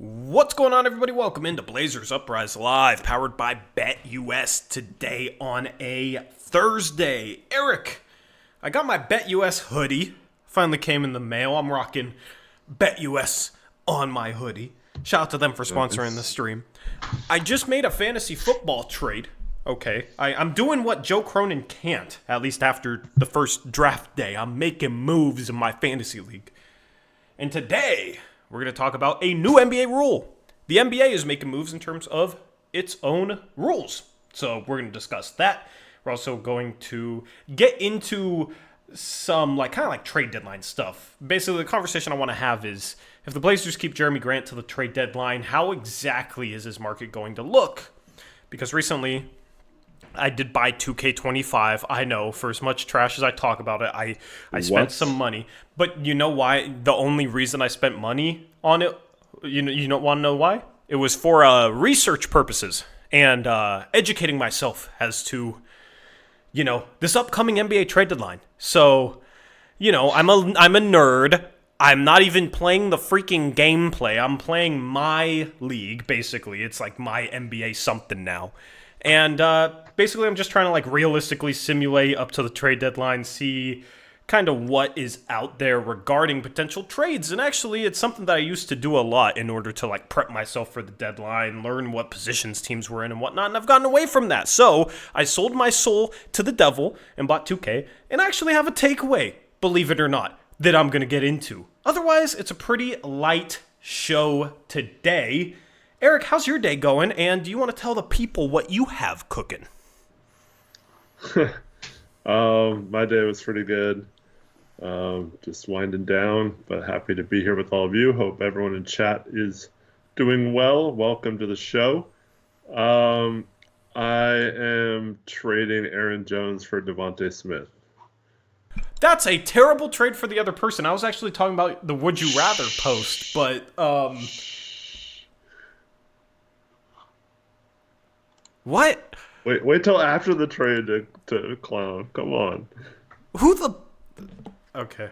What's going on, everybody? Welcome into Blazers Uprise Live, powered by BetUS today on a Thursday. Eric, I got my BetUS hoodie. Finally came in the mail. I'm rocking BetUS on my hoodie. Shout out to them for sponsoring the stream. I just made a fantasy football trade. Okay, I'm doing what Joe Cronin can't, at least after the first draft day. I'm making moves in my fantasy league. And today, we're going to talk about a new NBA rule. The NBA is making moves in terms of its own rules. So we're going to discuss that. We're also going to get into some kind of trade deadline stuff. Basically, the conversation I want to have is, if the Blazers keep Jeremy Grant to the trade deadline, how exactly is his market going to look? Because recently, I did buy 2K25. I know, for as much trash as I talk about it, I spent some money. But you know why? The only reason I spent money on it, you don't want to know why? It was for research purposes and educating myself as to, this upcoming NBA trade deadline. So, I'm a nerd. I'm not even playing the freaking gameplay. I'm playing my league, basically. It's like my NBA something now. And basically, I'm just trying to realistically simulate up to the trade deadline, see kind of what is out there regarding potential trades. And actually, it's something that I used to do a lot in order to prep myself for the deadline, learn what positions teams were in and whatnot. And I've gotten away from that. So I sold my soul to the devil and bought 2K. And I actually have a takeaway, believe it or not, that I'm going to get into. Otherwise, it's a pretty light show today. Eric, how's your day going? And do you want to tell the people what you have cooking? My day was pretty good. Just winding down, but happy to be here with all of you. Hope everyone in chat is doing well. Welcome to the show. I am trading Aaron Jones for Devontae Smith. That's a terrible trade for the other person. I was actually talking about the Would You Rather post, but what? Wait till after the trade to clown. Come on. Who the... Okay.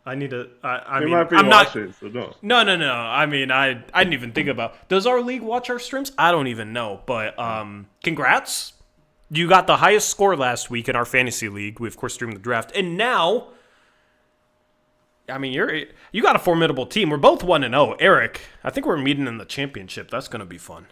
I need to... I mean, might be I'm watching, not... so no. No. I mean, I didn't even think about... Does our league watch our streams? I don't even know. But congrats. You got the highest score last week in our fantasy league. We, of course, streamed the draft. And now... I mean, you got a formidable team. We're both 1-0. Eric, I think we're meeting in the championship. That's going to be fun.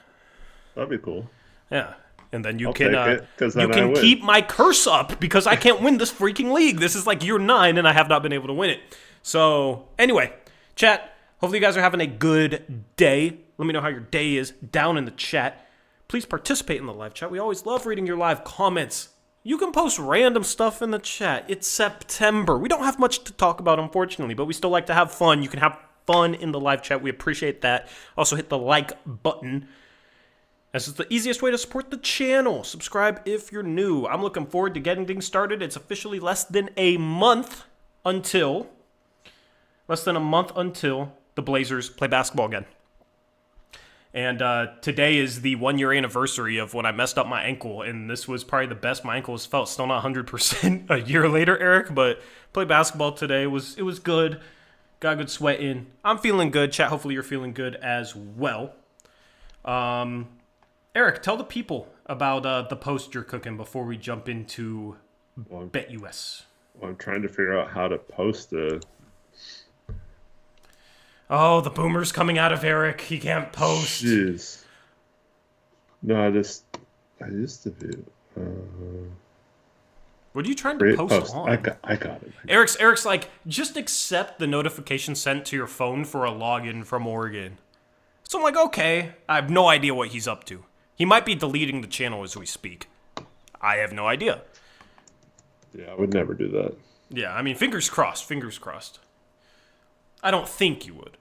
That'd be cool. Yeah. And then you I'll can take it, 'cause then you can I win. keep my curse up because I can't win this freaking league. This is year 9 and I have not been able to win it. So, anyway, chat, hopefully you guys are having a good day. Let me know how your day is down in the chat. Please participate in the live chat. We always love reading your live comments. You can post random stuff in the chat. It's September. We don't have much to talk about, unfortunately, but we still like to have fun. You can have fun in the live chat. We appreciate that. Also, hit the like button, as it's the easiest way to support the channel. Subscribe if you're new. I'm looking forward to getting things started. It's officially less than a month until the Blazers play basketball again. And today is the 1-year anniversary of when I messed up my ankle, and this was probably the best my ankle has felt. Still not 100% a year later, Eric, but played basketball today. It was good. Got a good sweat in. I'm feeling good. Chat, hopefully you're feeling good as well. Eric, tell the people about the post you're cooking before we jump into BetUS. I'm trying to figure out how to post it. Oh, the boomer's coming out of Eric. He can't post. Jeez. No, I used to be. What are you trying to post on? I got it. Eric's like, just accept the notification sent to your phone for a login from Oregon. So I'm like, okay. I have no idea what he's up to. He might be deleting the channel as we speak. I have no idea. Yeah, I would never do that. Yeah, I mean, fingers crossed. I don't think you would.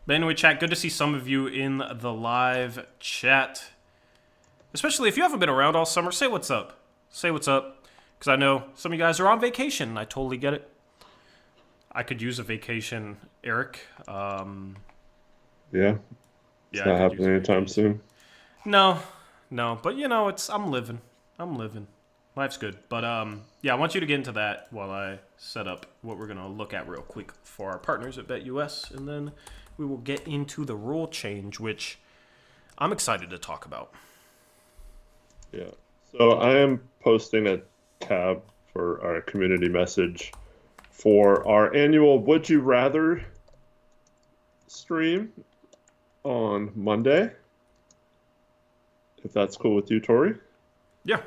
But anyway, chat, good to see some of you in the live chat. Especially if you haven't been around all summer, say what's up. Because I know some of you guys are on vacation, and I totally get it. I could use a vacation, Eric. Yeah. It's not happening anytime soon. No, but I'm living. Life's good. But yeah, I want you to get into that while I set up what we're gonna look at real quick for our partners at BetUS, and then we will get into the rule change, which I'm excited to talk about. Yeah. So I am posting a tab for our community message for our annual Would You Rather stream on Monday, if that's cool with you, Tori. Yeah.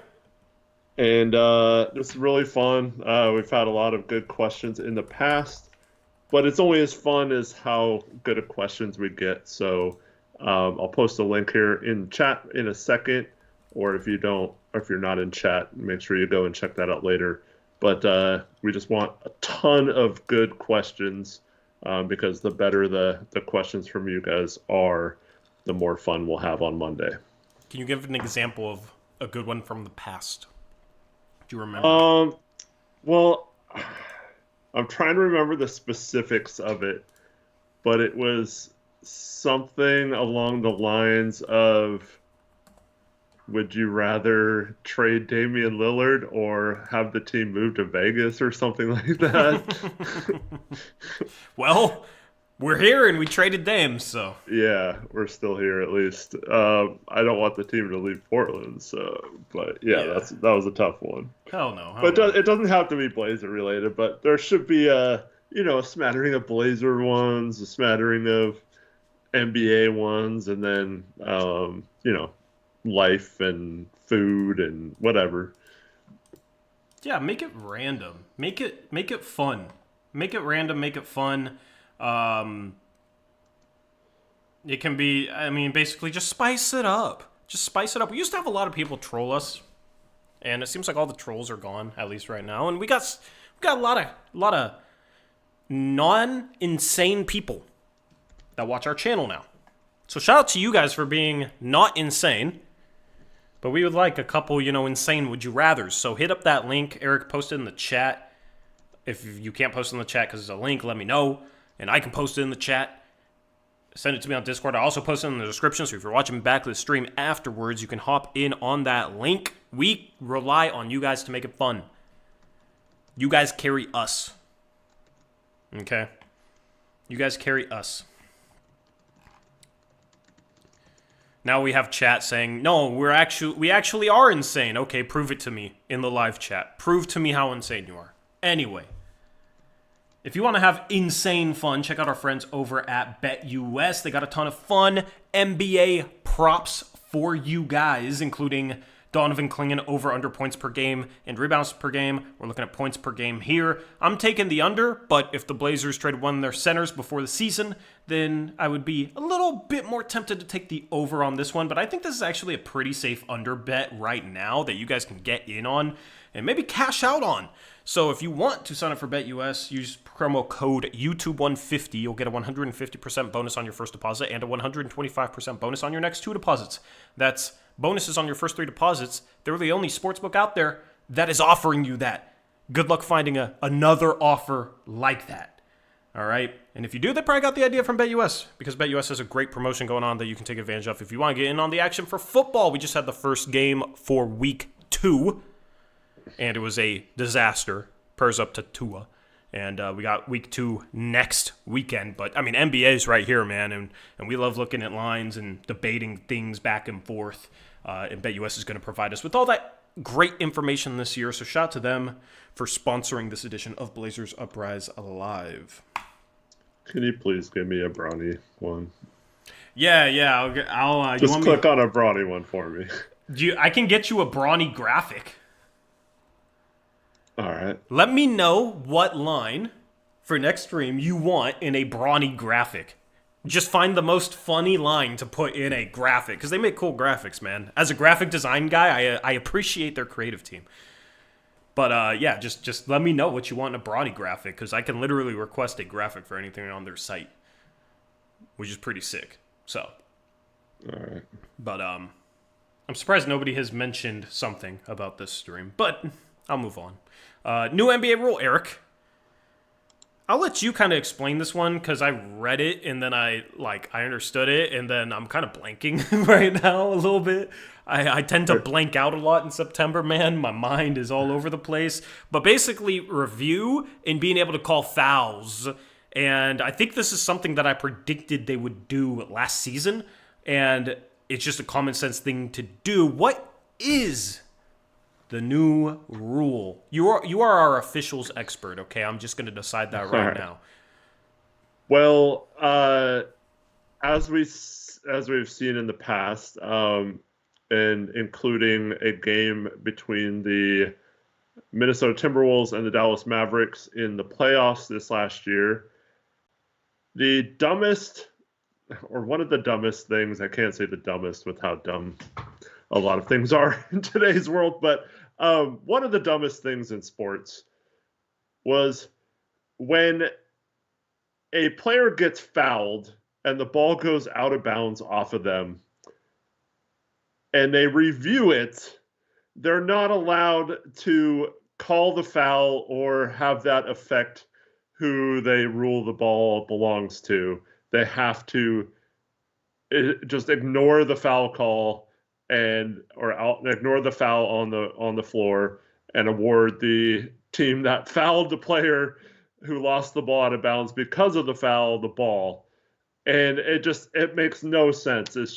And it's really fun. We've had a lot of good questions in the past, but it's only as fun as how good of questions we get. So I'll post a link here in chat in a second, or if you don't, or if you're not in chat, make sure you go and check that out later. But we just want a ton of good questions because the better the questions from you guys are, the more fun we'll have on Monday. Can you give an example of a good one from the past? Do you remember? Well, I'm trying to remember the specifics of it, but it was something along the lines of, would you rather trade Damian Lillard or have the team move to Vegas or something like that? Well, we're here and we traded Dame, so. Yeah, we're still here at least. I don't want the team to leave Portland, but yeah. That was a tough one. Hell no. But it doesn't have to be Blazer related, but there should be a smattering of Blazer ones, a smattering of NBA ones, and then life and food and whatever. Yeah, make it random. Make it fun. Make it random, make it fun. It can be, basically just spice it up. Just spice it up. We used to have a lot of people troll us, and it seems like all the trolls are gone, at least right now. And we got a lot of non-insane people that watch our channel now. So shout out to you guys for being not insane. But we would like a couple, insane would you rathers. So hit up that link. Eric posted in the chat. If you can't post in the chat because it's a link, let me know. And I can post it in the chat. Send it to me on Discord. I also post it in the description. So if you're watching back to the stream afterwards, you can hop in on that link. We rely on you guys to make it fun. You guys carry us. Okay? You guys carry us. Now we have chat saying, no, we actually are insane. Okay, prove it to me in the live chat. Prove to me how insane you are. Anyway, if you want to have insane fun, check out our friends over at BetUS. They got a ton of fun NBA props for you guys, including Donovan Clingan over under points per game and rebounds per game. We're looking at points per game here. I'm taking the under, but if the Blazers traded one of their centers before the season, then I would be a little bit more tempted to take the over on this one. But I think this is actually a pretty safe under bet right now that you guys can get in on and maybe cash out on. So if you want to sign up for BetUS, use promo code YouTube150. You'll get a 150% bonus on your first deposit and a 125% bonus on your next 2 deposits. That's bonuses on your first 3 deposits. They're the only sportsbook out there that is offering you that. Good luck finding another offer like that. All right? And if you do, they probably got the idea from BetUS, because BetUS has a great promotion going on that you can take advantage of. If you want to get in on the action for football, we just had the first game for week 2, and it was a disaster. Purrs up to Tua. And we got week 2 next weekend. But, NBA is right here, man. And we love looking at lines and debating things back and forth. And BetUS is going to provide us with all that great information this year. So shout out to them for sponsoring this edition of Blazers Uprise Live. Can you please give me a brownie one? Yeah. I'll just click on a brownie one for me. I can get you a brawny graphic. All right. Let me know what line for next stream you want in a brawny graphic. Just find the most funny line to put in a graphic, because they make cool graphics, man. As a graphic design guy, I appreciate their creative team. But yeah, just let me know what you want in a brawny graphic, because I can literally request a graphic for anything on their site, which is pretty sick. So, all right. But I'm surprised nobody has mentioned something about this stream, but I'll move on. New NBA rule, Eric. I'll let you kind of explain this one because I read it and then I understood it and then I'm kind of blanking right now a little bit. I tend to Sure. blank out a lot in September, man. My mind is all over the place. But basically, review and being able to call fouls. And I think this is something that I predicted they would do last season. And it's just a common sense thing to do. What is the new rule? You are our officials expert, okay? I'm just going to decide that All right right. now. Well, as we've seen in the past, and including a game between the Minnesota Timberwolves and the Dallas Mavericks in the playoffs this last year, the dumbest, or one of the dumbest things, I can't say the dumbest with how dumb a lot of things are in today's world, but one of the dumbest things in sports was when a player gets fouled and the ball goes out of bounds off of them and they review it, they're not allowed to call the foul or have that affect who they rule the ball belongs to. They have to just ignore the foul call ignore the foul on the floor and award the team that fouled the player who lost the ball out of bounds because of the foul the ball. And it makes no sense. It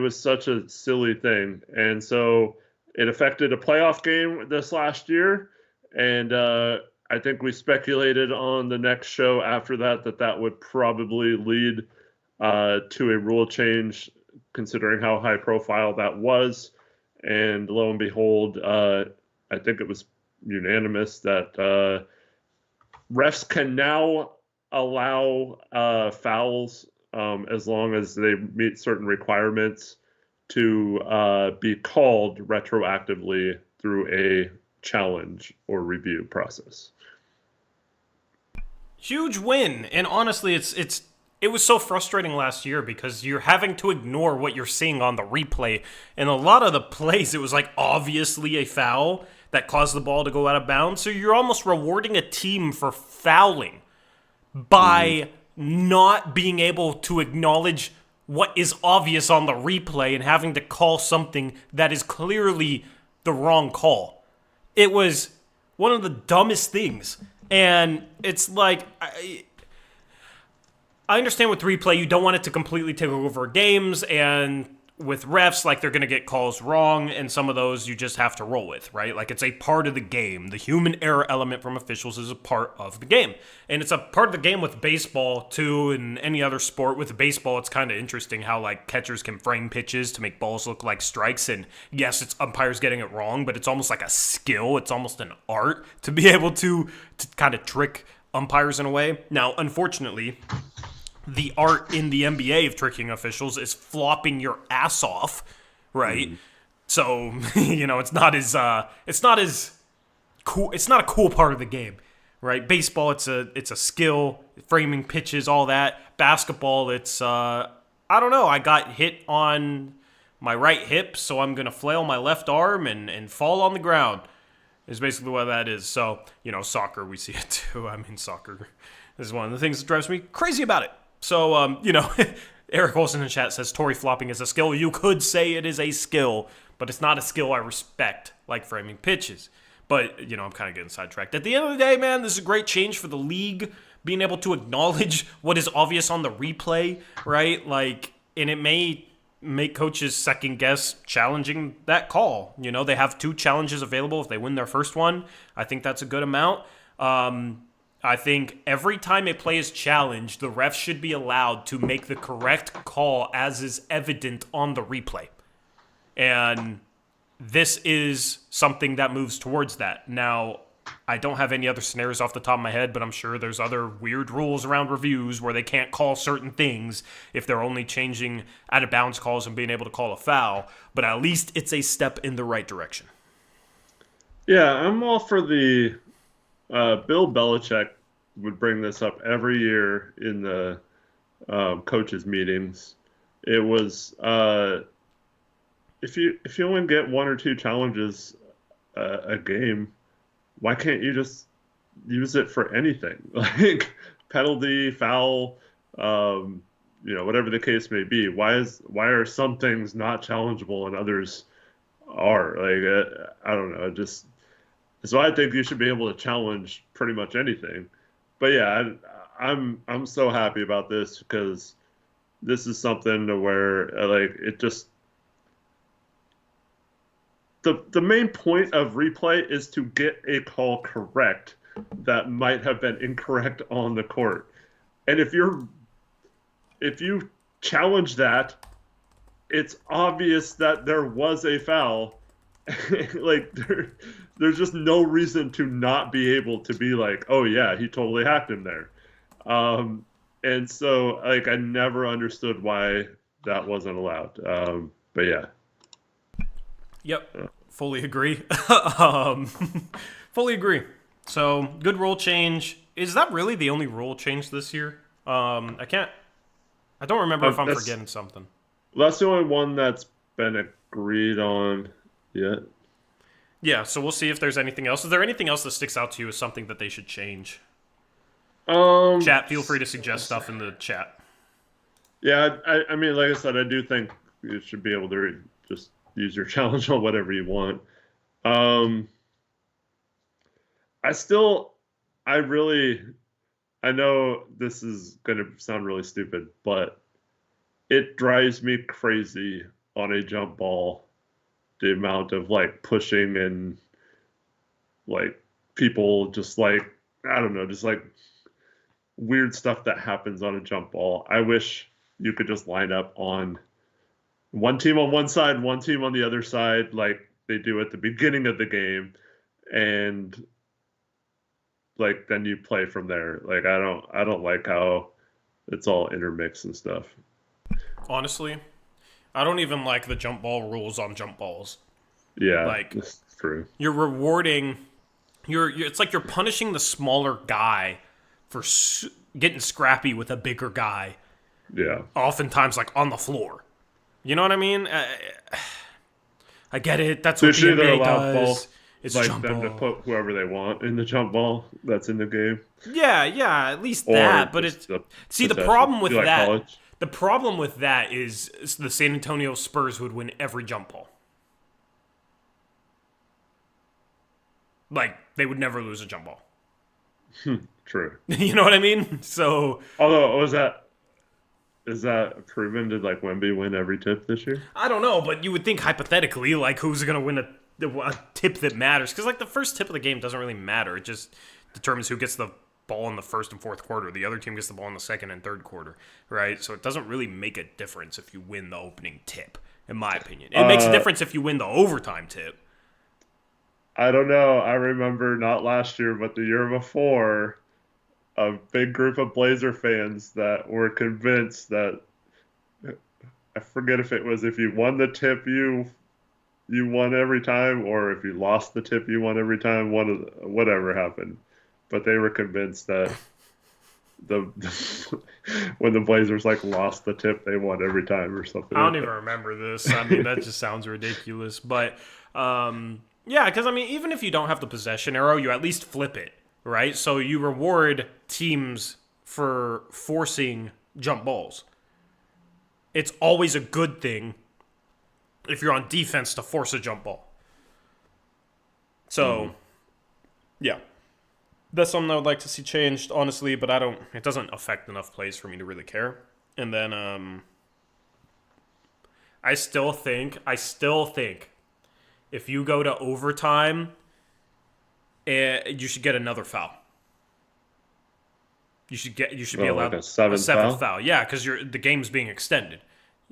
was such a silly thing. And so it affected a playoff game this last year. And I think we speculated on the next show after that would probably lead to a rule change, considering how high profile that was. And lo and behold, I think it was unanimous that refs can now allow fouls as long as they meet certain requirements to be called retroactively through a challenge or review process. Huge win. And honestly, it was so frustrating last year because you're having to ignore what you're seeing on the replay. And a lot of the plays, it was like obviously a foul that caused the ball to go out of bounds. So you're almost rewarding a team for fouling by not being able to acknowledge what is obvious on the replay and having to call something that is clearly the wrong call. It was one of the dumbest things. And it's like, I understand with replay, you don't want it to completely take over games, and with refs, like, they're going to get calls wrong, and some of those you just have to roll with, right? Like, it's a part of the game. The human error element from officials is a part of the game. And it's a part of the game with baseball, too, and any other sport. With baseball, it's kind of interesting how, like, catchers can frame pitches to make balls look like strikes, and yes, it's umpires getting it wrong, but it's almost like a skill. It's almost an art to be able to kind of trick umpires in a way. Now, unfortunately, the art in the NBA of tricking officials is flopping your ass off, right? So, it's not as cool. It's not a cool part of the game, right? Baseball, it's a skill, framing pitches, all that. Basketball, it's I don't know. I got hit on my right hip, so I'm gonna flail my left arm and fall on the ground. Is basically what that is. So, soccer, we see it too. I mean, soccer is one of the things that drives me crazy about it. So, Eric Olson in chat says Tory flopping is a skill. You could say it is a skill, but it's not a skill I respect, like framing pitches. But, I'm kind of getting sidetracked. At the end of the day, man, this is a great change for the league, being able to acknowledge what is obvious on the replay, right? Like, and it may make coaches second guess challenging that call. They have 2 challenges available if they win their first one. I think that's a good amount. I think every time a play is challenged, the ref should be allowed to make the correct call as is evident on the replay. And this is something that moves towards that. Now, I don't have any other scenarios off the top of my head, but I'm sure there's other weird rules around reviews where they can't call certain things if they're only changing out-of-bounds calls and being able to call a foul. But at least it's a step in the right direction. Yeah, I'm all for the Bill Belichick would bring this up every year in the coaches' meetings. It was if you only get 1 or 2 challenges a game, why can't you just use it for anything, like penalty, foul, um, whatever the case may be. Why are some things not challengeable and others are? Like, I don't know. So I think you should be able to challenge pretty much anything. But yeah, I'm so happy about this because this is something to where like it just the main point of replay is to get a call correct that might have been incorrect on the court. And if you challenge that, it's obvious that there was a foul. Like there's just no reason to not be able to be like, oh yeah, he totally hacked him there. And so like I never understood why that wasn't allowed. But yeah. Yep, fully agree. um, fully agree. So good rule change. Is that really the only rule change this year? I don't remember if I'm forgetting something. That's the only one that's been agreed on yet. Yeah, so we'll see if there's anything else. Is there anything else that sticks out to you as something that they should change? Chat, feel free to suggest stuff in the chat. Yeah, I mean, like I said, I do think you should be able to just use your challenge on whatever you want. I know this is going to sound really stupid, but it drives me crazy on a jump ball, the amount of like pushing and like people just like, I don't know, just like weird stuff that happens on a jump ball. I wish you could just line up on one team on one side, one team on the other side, like they do at the beginning of the game, and like then you play from there. Like I don't like how it's all intermixed and stuff. Honestly, I don't even like the jump ball rules on jump balls. Yeah, like that's true. You're rewarding. It's like you're punishing the smaller guy for getting scrappy with a bigger guy. Yeah. Oftentimes, like on the floor. You know what I mean? I get it. That's what the NBA does. It's like jump them ball. to put whoever they want in the jump ball that's in the game. Yeah, at least that. But it's the problem with that. College? The problem with that is the San Antonio Spurs would win every jump ball. Like they would never lose a jump ball. True. You know what I mean? So, although is that proven? Did like Wemby win every tip this year? I don't know, but you would think hypothetically, like who's going to win a tip that matters? Because like the first tip of the game doesn't really matter. It just determines who gets the ball in the first and fourth quarter. The other team gets the ball in the second and third quarter, right? So it doesn't really make a difference if you win the opening tip, in my opinion. It makes a difference if you win the overtime tip. I don't know. I remember not last year, but the year before, a big group of Blazer fans that were convinced that I forget if it was if you won the tip you won every time, or if you lost the tip you won every time. Whatever happened, but they were convinced that when the Blazers like lost the tip, they won every time or something. I don't even remember this. I mean, that just sounds ridiculous. But yeah, because I mean, even if you don't have the possession arrow, you at least flip it, right? So you reward teams for forcing jump balls. It's always a good thing if you're on defense to force a jump ball. So, yeah. That's something I would like to see changed, honestly, but it doesn't affect enough plays for me to really care. And then, I still think if you go to overtime, you should get another foul. You should be allowed like a seventh foul. Yeah, because the game's being extended.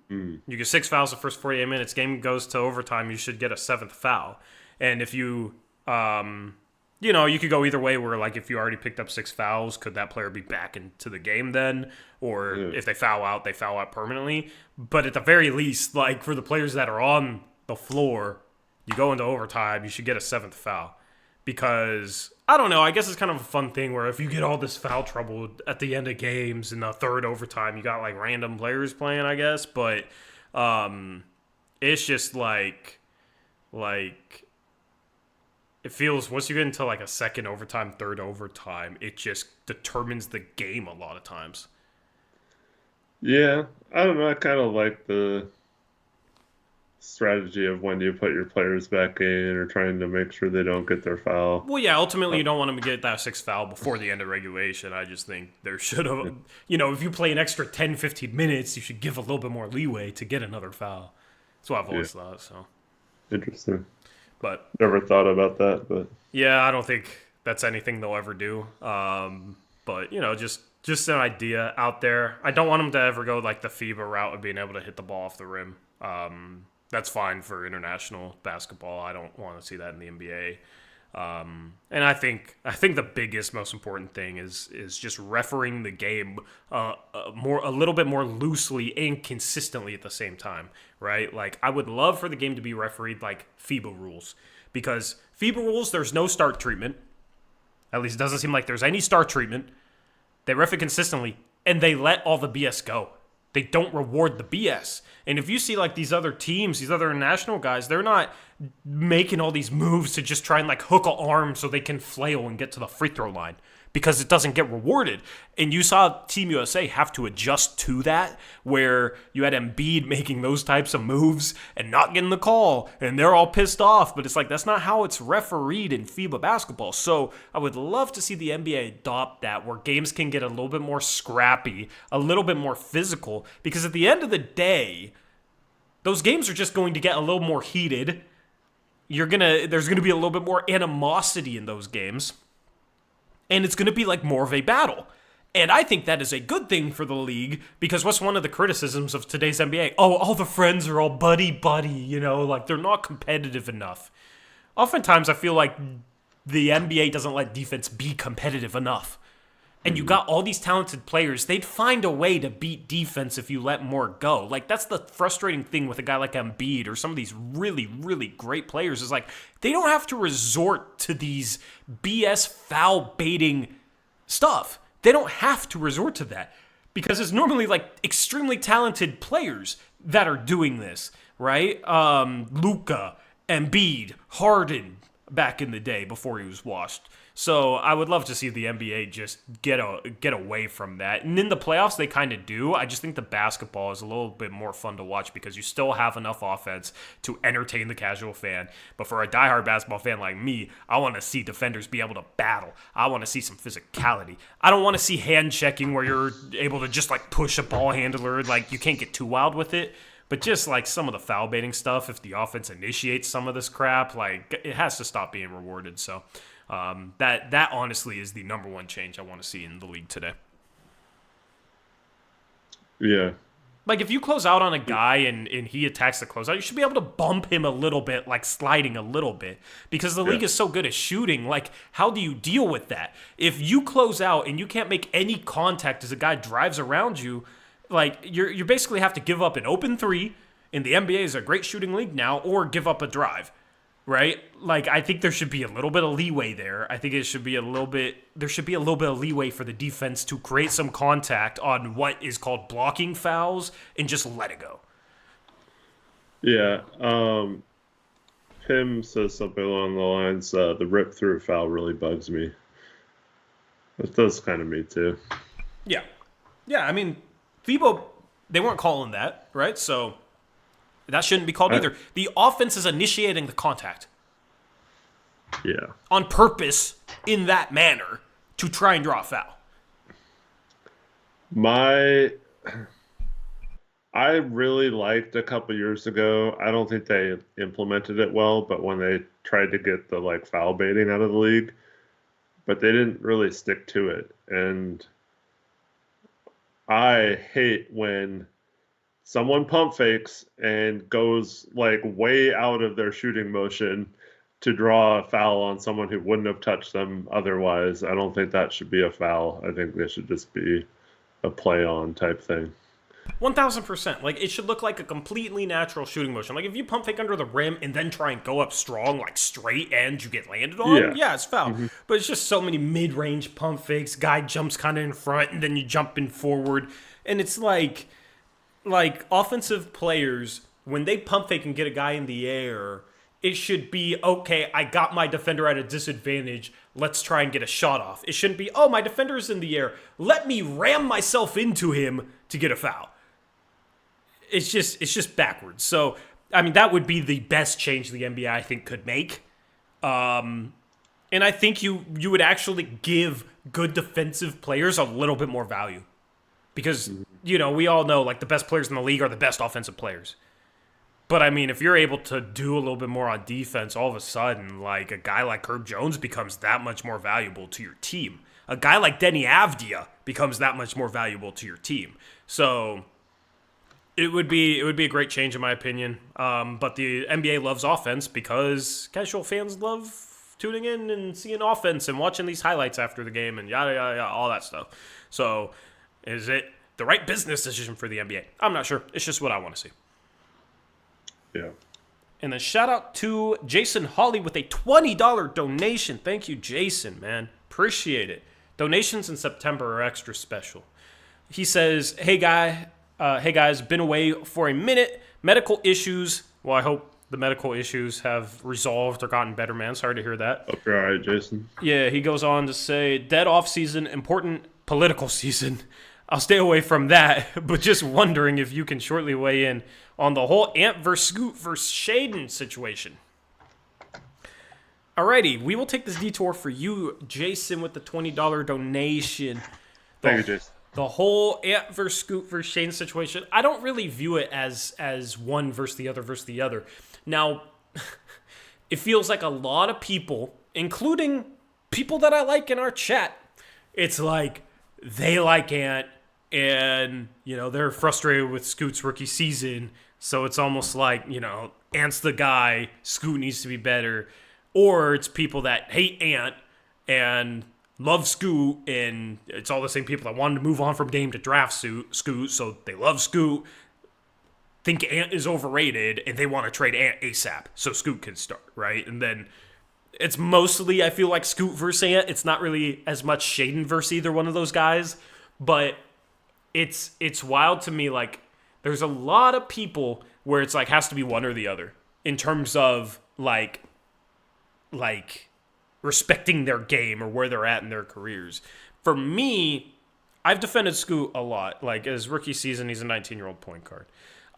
You get 6 fouls the first 48 minutes. Game goes to overtime. You should get a 7th foul. And if you, you could go either way. Where like if you already picked up 6 fouls, could that player be back into the game then? Or if they foul out permanently. But at the very least, like for the players that are on the floor, you go into overtime. You should get a 7th foul. Because, I don't know, I guess it's kind of a fun thing where if you get all this foul trouble at the end of games in the third overtime, you got like random players playing, I guess. But it's just like it feels once you get into like a second overtime, third overtime, it just determines the game a lot of times. Yeah, I don't know. I kind of like the strategy of when you put your players back in or trying to make sure they don't get their foul. Well, yeah, ultimately Uh, you don't want them to get that sixth foul before the end of regulation. I just think there should have, if you play an extra 10, 15 minutes, you should give a little bit more leeway to get another foul. That's what I've yeah, always thought, so. interesting. But, Never thought about that, but yeah, I don't think that's anything they'll ever do. But, just an idea out there. I don't want them to ever go like the FIBA route of being able to hit the ball off the rim. That's fine for international basketball. I don't want to see that in the NBA. And I think the biggest, most important thing is just refereeing the game a little bit more loosely and consistently at the same time, right? Like I would love for the game to be refereed like FIBA rules, because FIBA rules there's no start treatment. At least it doesn't seem like there's any start treatment. They ref it consistently, and they let all the BS go. They don't reward the BS. And if you see like these other teams, these other national guys, they're not making all these moves to just try and like hook an arm so they can flail and get to the free throw line, because it doesn't get rewarded. And you saw Team USA have to adjust to that, where you had Embiid making those types of moves and not getting the call, and they're all pissed off. But it's like, that's not how it's refereed in FIBA basketball. So I would love to see the NBA adopt that, where games can get a little bit more scrappy, a little bit more physical, because at the end of the day, those games are just going to get a little more heated. There's gonna be a little bit more animosity in those games. And it's going to be like more of a battle. And I think that is a good thing for the league, because what's one of the criticisms of today's NBA? Oh, all the friends are all buddy-buddy, like they're not competitive enough. Oftentimes I feel like the NBA doesn't let defense be competitive enough. And you got all these talented players, they'd find a way to beat defense if you let more go. Like, that's the frustrating thing with a guy like Embiid or some of these really, really great players, is like, they don't have to resort to these BS foul baiting stuff. They don't have to resort to that, because it's normally like extremely talented players that are doing this, right? Luka, Embiid, Harden, back in the day before he was washed. So I would love to see the NBA just get away from that. And in the playoffs, they kind of do. I just think the basketball is a little bit more fun to watch, because you still have enough offense to entertain the casual fan. But for a diehard basketball fan like me, I want to see defenders be able to battle. I want to see some physicality. I don't want to see hand checking where you're able to just like push a ball handler. Like, you can't get too wild with it. But just like some of the foul baiting stuff, if the offense initiates some of this crap, like, it has to stop being rewarded. So that honestly is the number one change I want to see in the league today. yeah, Like, if you close out on a guy and he attacks the closeout, you should be able to bump him a little bit, like sliding a little bit, because the league is so good at shooting. Like, how do you deal with that? If you close out and you can't make any contact as a guy drives around you, like, you basically have to give up an open three, and the NBA is a great shooting league now, or give up a drive, right? Like, I think there should be a little bit of leeway there. I think there should be a little bit of leeway for the defense to create some contact on what is called blocking fouls and just let it go. yeah. Tim says something along the lines, the rip through foul really bugs me. It does kind of me too. Yeah. Yeah, I mean, FIBA, they weren't calling that, right? So that shouldn't be called either. The offense is initiating the contact. Yeah. On purpose, in that manner, to try and draw a foul. I really liked a couple years ago. I don't think they implemented it well, but when they tried to get the like foul baiting out of the league, but they didn't really stick to it. And I hate when someone pump fakes and goes like way out of their shooting motion to draw a foul on someone who wouldn't have touched them otherwise. I don't think that should be a foul. I think they should just be a play on type thing. 1,000%. Like, it should look like a completely natural shooting motion. Like, if you pump fake under the rim and then try and go up strong, like straight and you get landed on, yeah it's foul. Mm-hmm. But it's just so many mid-range pump fakes. Guy jumps kind of in front and then you jump in forward. And it's like offensive players, when they pump fake and get a guy in the air it should be, okay, I got my defender at a disadvantage. Let's try and get a shot off. It shouldn't be, oh, my defender's in the air. Let me ram myself into him to get a foul. It's just backwards. So, I mean, that would be the best change the NBA, I think, could make. And I think you would actually give good defensive players a little bit more value. Because, we all know, like, the best players in the league are the best offensive players. But, I mean, if you're able to do a little bit more on defense, all of a sudden, like, a guy like Herb Jones becomes that much more valuable to your team. A guy like Denny Avdia becomes that much more valuable to your team. So, it would be a great change, in my opinion. But the NBA loves offense because casual fans love tuning in and seeing offense and watching these highlights after the game and yada, yada, yada, all that stuff. So, is it the right business decision for the NBA? I'm not sure. It's just what I want to see. Yeah. And then shout out to Jason Hawley with a $20 donation. Thank you, Jason, man. Appreciate it. Donations in September are extra special. He says, hey guys, been away for a minute. Medical issues. Well, I hope the medical issues have resolved or gotten better, man. Sorry to hear that. Hope you're all right, Jason. Yeah, he goes on to say, dead off season, important political season. I'll stay away from that, but just wondering if you can shortly weigh in on the whole Ant versus Scoot versus Shaden situation. Alrighty, we will take this detour for you, Jason, with the $20 donation. Thank you, Jason. The whole Ant versus Scoot versus Shaden situation, I don't really view it as one versus the other. Now, it feels like a lot of people, including people that I like in our chat, it's like they like Ant and, they're frustrated with Scoot's rookie season. So it's almost like, Ant's the guy, Scoot needs to be better. Or it's people that hate Ant and love Scoot, and it's all the same people that wanted to move on from Dame to draft Scoot, so they love Scoot, think Ant is overrated, and they want to trade Ant ASAP so Scoot can start, right? And then it's mostly, I feel like, Scoot versus Ant. It's not really as much Shaden versus either one of those guys, but it's wild to me, like, there's a lot of people where it's like has to be one or the other in terms of like respecting their game or where they're at in their careers. For me, I've defended Scoot a lot. Like, his rookie season, he's a 19-year-old point guard.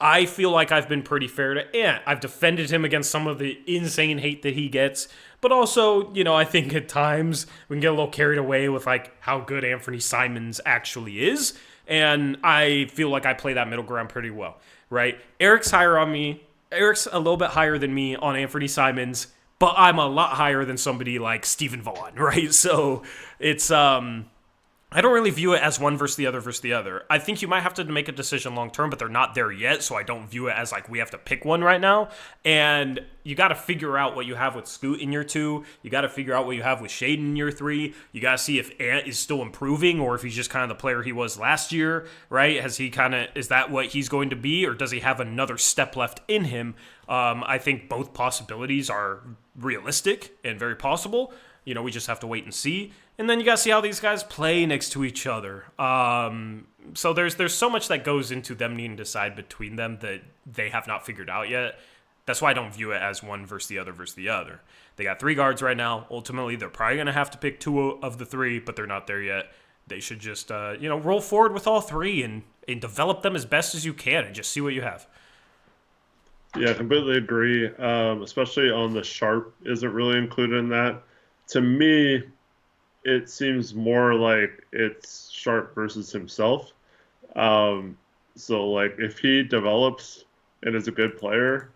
I feel like I've been pretty fair to Ant. I've defended him against some of the insane hate that he gets. But also, I think at times we can get a little carried away with, like, how good Anthony Simons actually is. And I feel like I play that middle ground pretty well, right? Eric's higher on me. Eric's a little bit higher than me on Anthony Simons, but I'm a lot higher than somebody like Stephen Vaughn, right? So it's I don't really view it as one versus the other. I think you might have to make a decision long term, but they're not there yet, so I don't view it as like we have to pick one right now. And you got to figure out what you have with Scoot in year 2. You got to figure out what you have with Shaden in year 3. You got to see if Ant is still improving or if he's just kind of the player he was last year, right? Is that what he's going to be, or does he have another step left in him? I think both possibilities are realistic and very possible. We just have to wait and see. And then you got to see how these guys play next to each other. So there's so much that goes into them needing to decide between them that they have not figured out yet. That's why I don't view it as one versus the other. They got 3 guards right now. Ultimately, they're probably going to have to pick 2 of the 3, but they're not there yet. They should just roll forward with all 3 and develop them as best as you can and just see what you have. Yeah, I completely agree. Especially on the Sharp isn't really included in that. To me, it seems more like it's Sharp versus himself. So, like, if he develops and is a good player,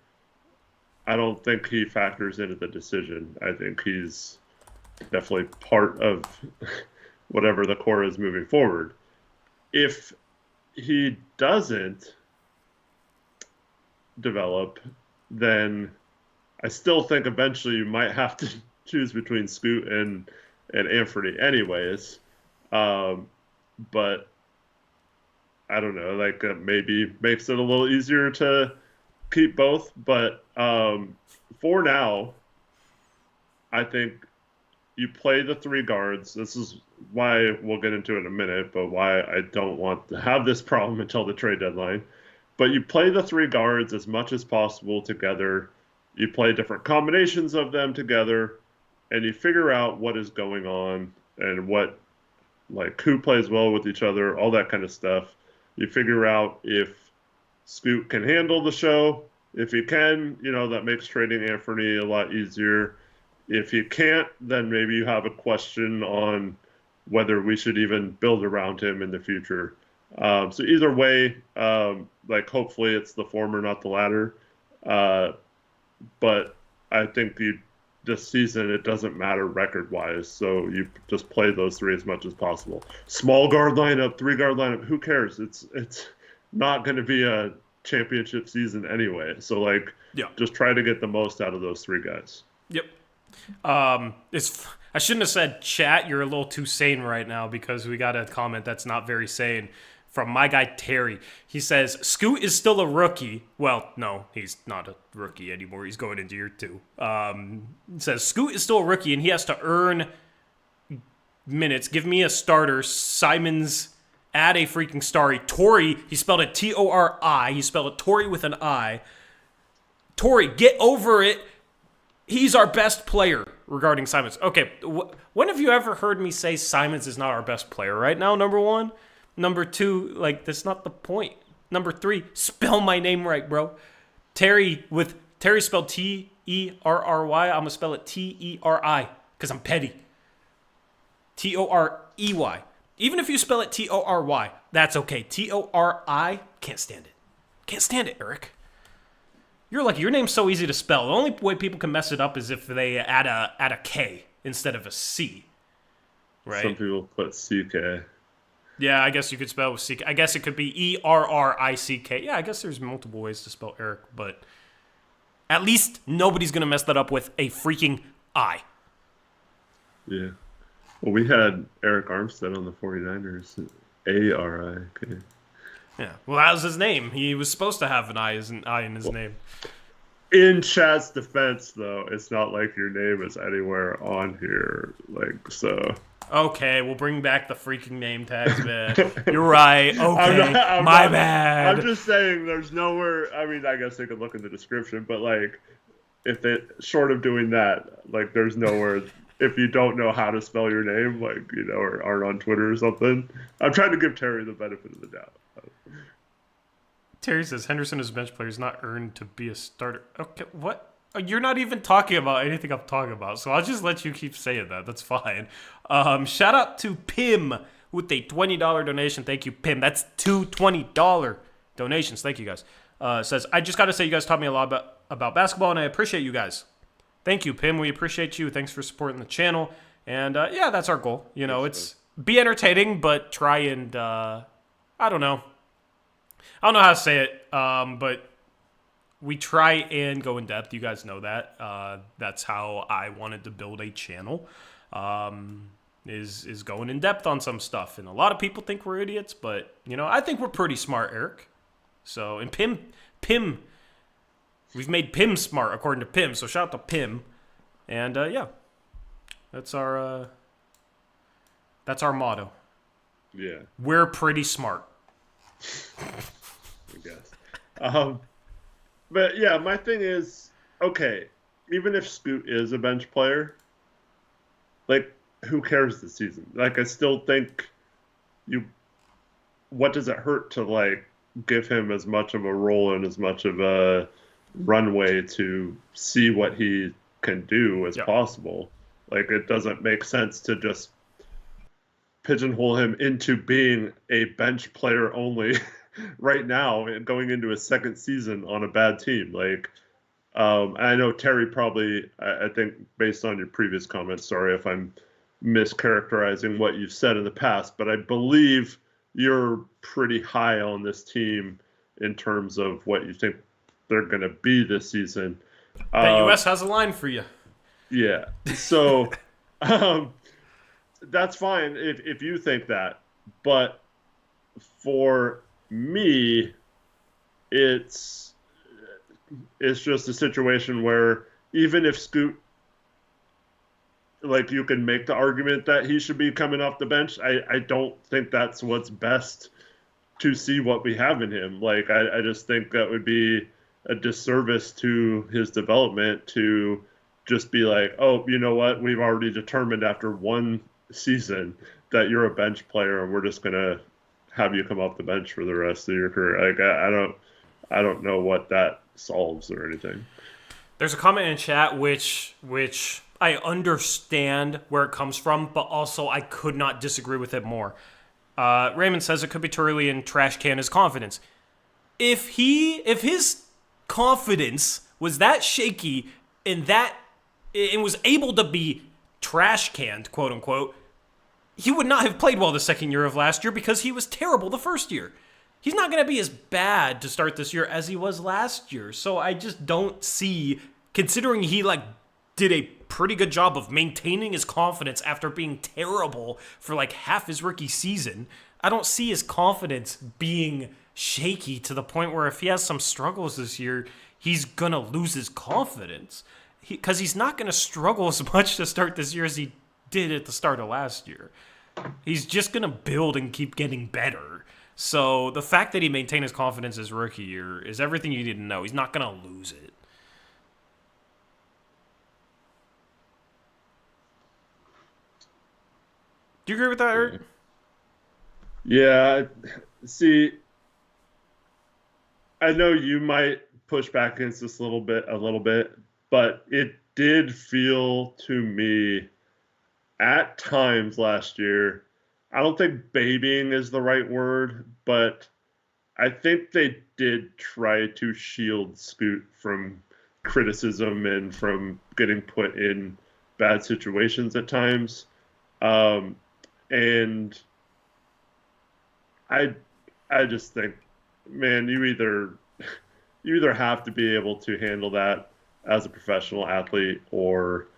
I don't think he factors into the decision. I think he's definitely part of whatever the core is moving forward. If he doesn't develop, then I still think eventually you might have to choose between Scoot and Anthony anyways. But I don't know, like maybe makes it a little easier to keep both. But for now, I think you play the 3 guards. This is why we'll get into it in a minute, but why I don't want to have this problem until the trade deadline. But you play the 3 guards as much as possible together. you play different combinations of them together, and you figure out what is going on and what, like, who plays well with each other, all that kind of stuff. You figure out if Scoot can handle the show. If he can, that makes trading Anthony a lot easier. If he can't, then maybe you have a question on whether we should even build around him in the future. So either way, hopefully it's the former, not the latter. But I think this season it doesn't matter record-wise, so you just play those three as much as possible. Small guard lineup, 3-guard lineup, who cares? It's not going to be a championship season anyway. So just try to get the most out of those 3 guys. Yep. I shouldn't have said chat. You're a little too sane right now because we got a comment that's not very sane from my guy Terry. He says Scoot is still a rookie. Well, no, he's not a rookie anymore. He's going into year 2. He says Scoot is still a rookie and he has to earn minutes. Give me a starter. Simons, add a freaking starry. Tori, he spelled it Tori. He spelled it Tori with an I. Tori, get over it. He's our best player regarding Simons. Okay, when have you ever heard me say Simons is not our best player right now, number 1? Number 2, that's not the point. Number 3, spell my name right, bro. Terry spelled Terry. I'm going to spell it Teri because I'm petty. Torey. Even if you spell it Tory, that's okay. Tori, can't stand it. Can't stand it, Eric. You're lucky. Your name's so easy to spell. The only way people can mess it up is if they add a K instead of a C. Right? Some people put CK. Yeah, I guess you could spell it with CK. I guess it could be Errick. Yeah, I guess there's multiple ways to spell Eric, but at least nobody's going to mess that up with a freaking I. Yeah. Well, we had Eric Armstead on the 49ers. Ari. Okay. Yeah. Well, that was his name. He was supposed to have an I in his name. In Chad's defense, though, it's not like your name is anywhere on here. So... Okay, we'll bring back the freaking name tags, man. You're right. Okay, my bad. I'm just saying there's nowhere. I mean, I guess they could look in the description, but if they short of doing that, there's nowhere. If you don't know how to spell your name, or aren't on Twitter or something, I'm trying to give Terry the benefit of the doubt. Terry says Henderson as a bench player is not earned to be a starter. Okay, what? You're not even talking about anything I'm talking about, so I'll just let you keep saying that. That's fine. Shout out to Pim with a $20 donation. Thank you, Pim. That's 2 $20 donations. Thank you, guys. Says, I just got to say you guys taught me a lot about basketball, and I appreciate you guys. Thank you, Pim. We appreciate you. Thanks for supporting the channel. And, yeah, that's our goal. It's be entertaining, but try and, I don't know. I don't know how to say it, but we try and go in depth. You guys know that. That's how I wanted to build a channel, is going in depth on some stuff. And a lot of people think we're idiots, but, I think we're pretty smart, Eric. So, and Pim, we've made Pim smart, according to Pim. So shout out to Pim. And, yeah, that's our motto. Yeah. We're pretty smart. I guess. But yeah, my thing is, okay, even if Scoot is a bench player, who cares this season? I still think what does it hurt to give him as much of a role and as much of a runway to see what he can do as possible? It doesn't make sense to just pigeonhole him into being a bench player only right now and going into his second season on a bad team. I know Terry probably, I think based on your previous comments, sorry if I'm mischaracterizing what you've said in the past, but I believe you're pretty high on this team in terms of what you think they're going to be this season. The U.S. has a line for you. Yeah. So that's fine if you think that. But for me, it's just a situation where even if Scoot, you can make the argument that he should be coming off the bench, I don't think that's what's best to see what we have in him. I just think that would be a disservice to his development to just be like, oh, you know what? We've already determined after one season that you're a bench player, and we're just gonna have you come off the bench for the rest of your career. Like I don't know what that solves or anything. There's a comment in chat which I understand where it comes from, but also I could not disagree with it more. Raymond says it could be too early and trash can his confidence. If his confidence was that shaky and was able to be trash canned, quote unquote, he would not have played well the second year of last year because he was terrible the first year. He's not going to be as bad to start this year as he was last year. So I just don't see, considering he did a pretty good job of maintaining his confidence after being terrible for half his rookie season, I don't see his confidence being shaky to the point where if he has some struggles this year, he's going to lose his confidence. Because he's not going to struggle as much to start this year as he did at the start of last year. He's just going to build and keep getting better. So the fact that he maintained his confidence his rookie year is everything you need to know. He's not going to lose it. Do you agree with that, Eric? Yeah. See, I know you might push back against this a little bit, but it did feel to me at times last year, I don't think babying is the right word, but I think they did try to shield Scoot from criticism and from getting put in bad situations at times. And I just think, man, you either have to be able to handle that as a professional athlete, or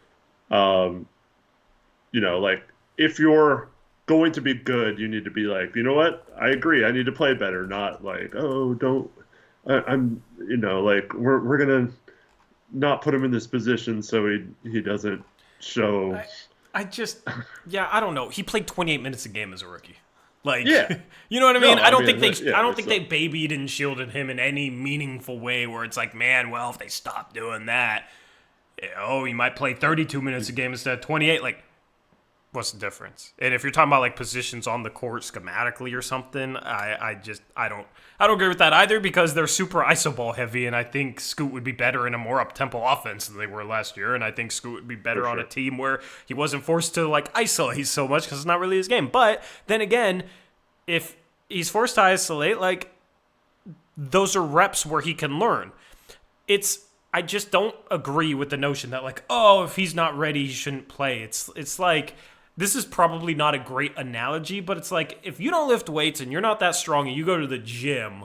if you're going to be good, you need to be like, you know what? I agree. I need to play better. Not like, oh, don't. We're gonna not put him in this position so he doesn't show. I don't know. He played 28 minutes a game as a rookie. Yeah. You know what I mean? No, I don't think they babied and shielded him in any meaningful way where it's like, man, well, if they stop doing that, he might play 32 minutes a game instead of 28. What's the difference? And if you're talking about positions on the court schematically or something, I don't agree with that either, because they're super iso ball heavy, and I think Scoot would be better in a more up-tempo offense than they were last year, and I think Scoot would be better on a team where he wasn't forced to isolate so much because it's not really his game. But then again, if he's forced to isolate, those are reps where he can learn. I just don't agree with the notion that if he's not ready, he shouldn't play. It's like, this is probably not a great analogy, but it's like, if you don't lift weights and you're not that strong and you go to the gym,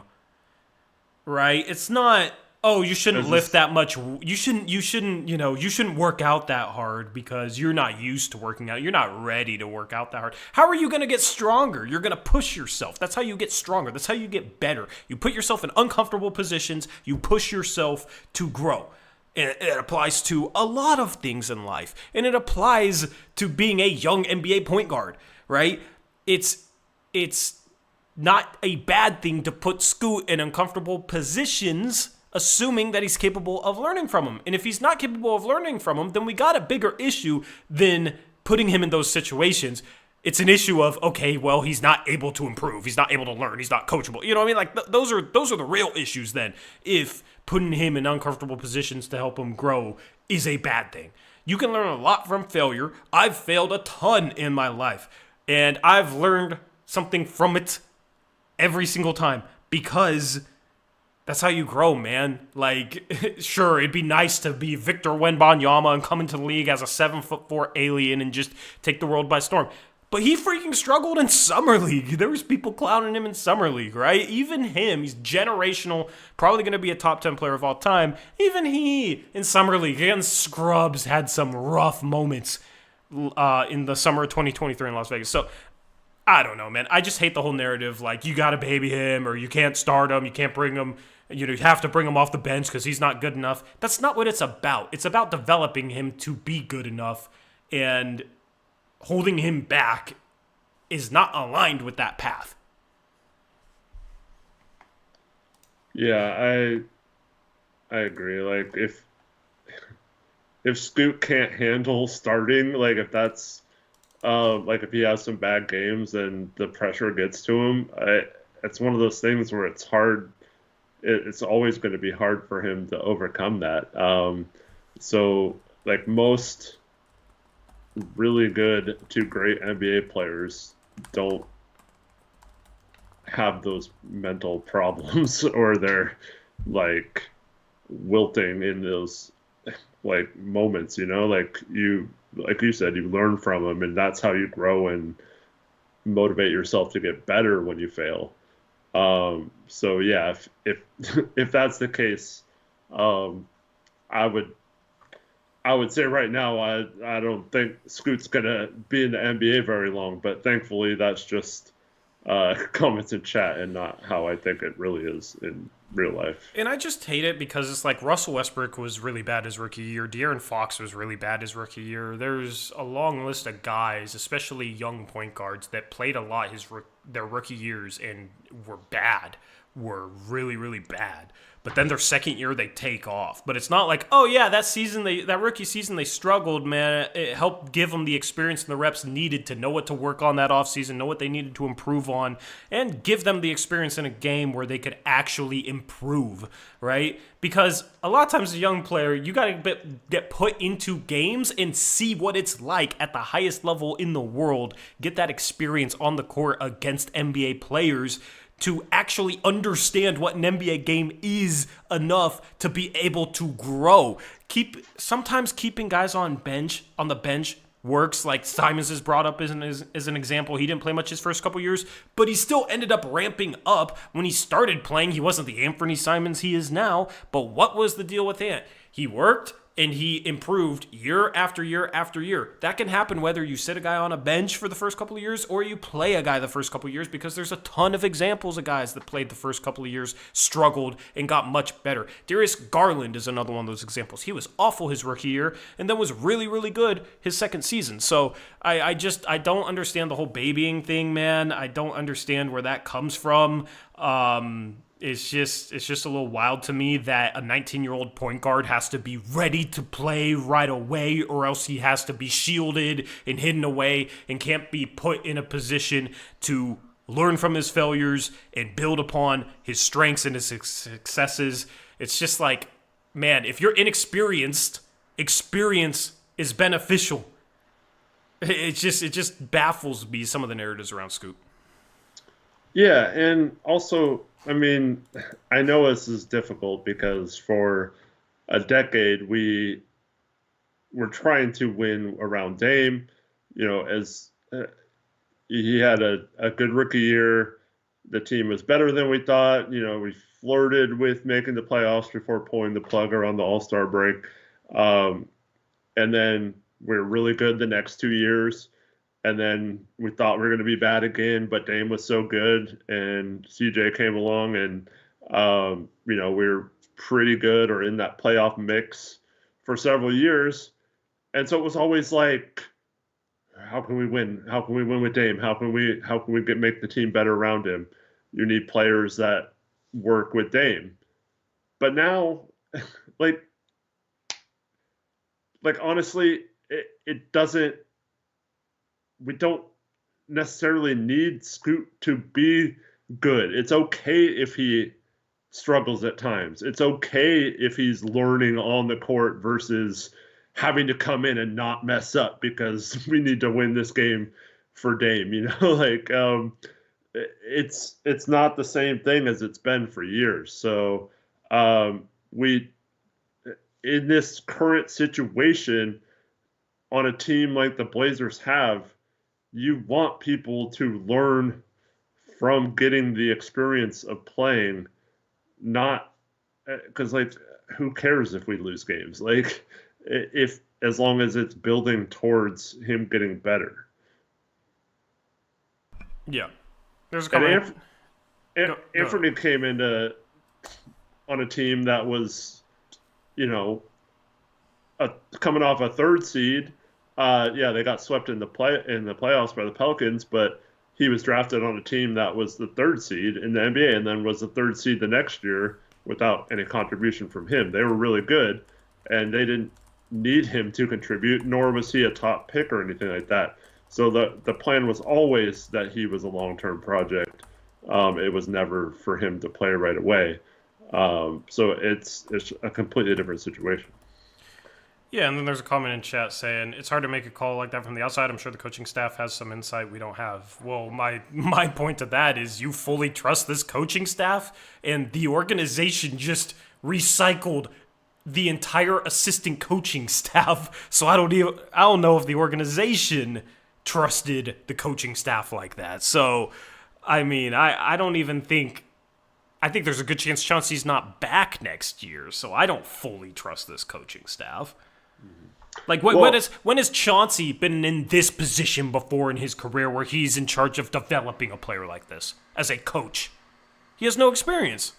right? It's not, you shouldn't lift that much. You shouldn't work out that hard because you're not used to working out. You're not ready to work out that hard. How are you going to get stronger? You're going to push yourself. That's how you get stronger. That's how you get better. You put yourself in uncomfortable positions. You push yourself to grow. And it applies to a lot of things in life. And it applies to being a young NBA point guard, right? It's not a bad thing to put Scoot in uncomfortable positions, assuming that he's capable of learning from him. And if he's not capable of learning from him, then we got a bigger issue than putting him in those situations. It's an issue of, okay, well, he's not able to improve. He's not able to learn. He's not coachable. You know what I mean? Those are the real issues then, if putting him in uncomfortable positions to help him grow is a bad thing. You can learn a lot from failure. I've failed a ton in my life, and I've learned something from it every single time, because that's how you grow, man. Sure, it'd be nice to be Victor Wembanyama and come into the league as a 7'4" alien and just take the world by storm. But he freaking struggled in Summer League. There was people clowning him in Summer League, right? Even him, he's generational, probably going to be a top 10 player of all time. Even he, in Summer League, against scrubs, had some rough moments in the summer of 2023 in Las Vegas. So, I don't know, man. I just hate the whole narrative, you got to baby him, or you can't start him, you can't bring him, you have to bring him off the bench because he's not good enough. That's not what it's about. It's about developing him to be good enough, and holding him back is not aligned with that path. Yeah, I agree. Like if Scoot can't handle starting, like if that's like if he has some bad games and the pressure gets to him, it's one of those things where it's hard. It's always going to be hard for him to overcome that. So like most really good to great NBA players don't have those mental problems or they're like wilting in those like moments, like you said, you learn from them and that's how you grow and motivate yourself to get better when you fail. So yeah, if if that's the case, um, I would I would say right now I don't think Scoot's gonna be in the NBA very long, but thankfully that's just comments in chat and not how I think it really is in real life. And I just hate it because it's like Russell Westbrook was really bad his rookie year. De'Aaron Fox was really bad his rookie year. There's a long list of guys, especially young point guards, that played a lot their rookie years and were bad, were really, really bad. But then their second year they take off. But it's not like, oh yeah, that rookie season they struggled, man. It helped give them the experience and the reps needed to know what to work on that offseason, know what they needed to improve on, and give them the experience in a game where they could actually improve, right? Because a lot of times as a young player, you got to get put into games and see what it's like at the highest level in the world, get that experience on the court against NBA players to actually understand what an NBA game is enough to be able to grow. Sometimes keeping guys on the bench works. Like Simons is brought up as an example. He didn't play much his first couple years, but he still ended up ramping up. When he started playing, he wasn't the Anthony Simons he is now. But what was the deal with Ant? He worked and he improved year after year after year. That can happen whether you sit a guy on a bench for the first couple of years or you play a guy the first couple of years, because there's a ton of examples of guys that played the first couple of years, struggled, and got much better. Darius Garland is another one of those examples. He was awful his rookie year and then was really, really good his second season. So I don't understand the whole babying thing, man. I don't understand where that comes from. It's just a little wild to me that a 19-year-old point guard has to be ready to play right away, or else he has to be shielded and hidden away and can't be put in a position to learn from his failures and build upon his strengths and his successes. It's just like, man, if you're inexperienced, experience is beneficial. It just baffles me, some of the narratives around Scoop. Yeah, and also, I mean, I know this is difficult because for a decade we were trying to win around Dame. As he had a good rookie year, the team was better than we thought. We flirted with making the playoffs before pulling the plug around the All-Star break, and then we were really good the next 2 years. And then we thought we were going to be bad again, but Dame was so good, and CJ came along, and we were pretty good or in that playoff mix for several years. And so it was always like, how can we win? How can we win with Dame? How can we make the team better around him? You need players that work with Dame. But now, like honestly, it doesn't. We don't necessarily need Scoot to be good. It's okay if he struggles at times. It's okay if he's learning on the court versus having to come in and not mess up because we need to win this game for Dame. It's not the same thing as it's been for years. So we, in this current situation, on a team like the Blazers have, you want people to learn from getting the experience of playing, not because who cares if we lose games? If as long as it's building towards him getting better. Yeah, there's a couple. Anthony came into on a team that was, coming off a third seed. They got swept in the playoffs by the Pelicans, but he was drafted on a team that was the third seed in the NBA and then was the third seed the next year without any contribution from him. They were really good, and they didn't need him to contribute, nor was he a top pick or anything like that. So the plan was always that he was a long-term project. It was never for him to play right away. So it's a completely different situation. Yeah, and then there's a comment in chat saying it's hard to make a call like that from the outside. I'm sure the coaching staff has some insight we don't have. Well, my point to that is you fully trust this coaching staff, and the organization just recycled the entire assistant coaching staff. So I don't know if the organization trusted the coaching staff like that. So I mean, I don't even think. I think there's a good chance Chauncey's not back next year, so I don't fully trust this coaching staff. Like, when has Chauncey been in this position before in his career where he's in charge of developing a player like this as a coach? He has no experience.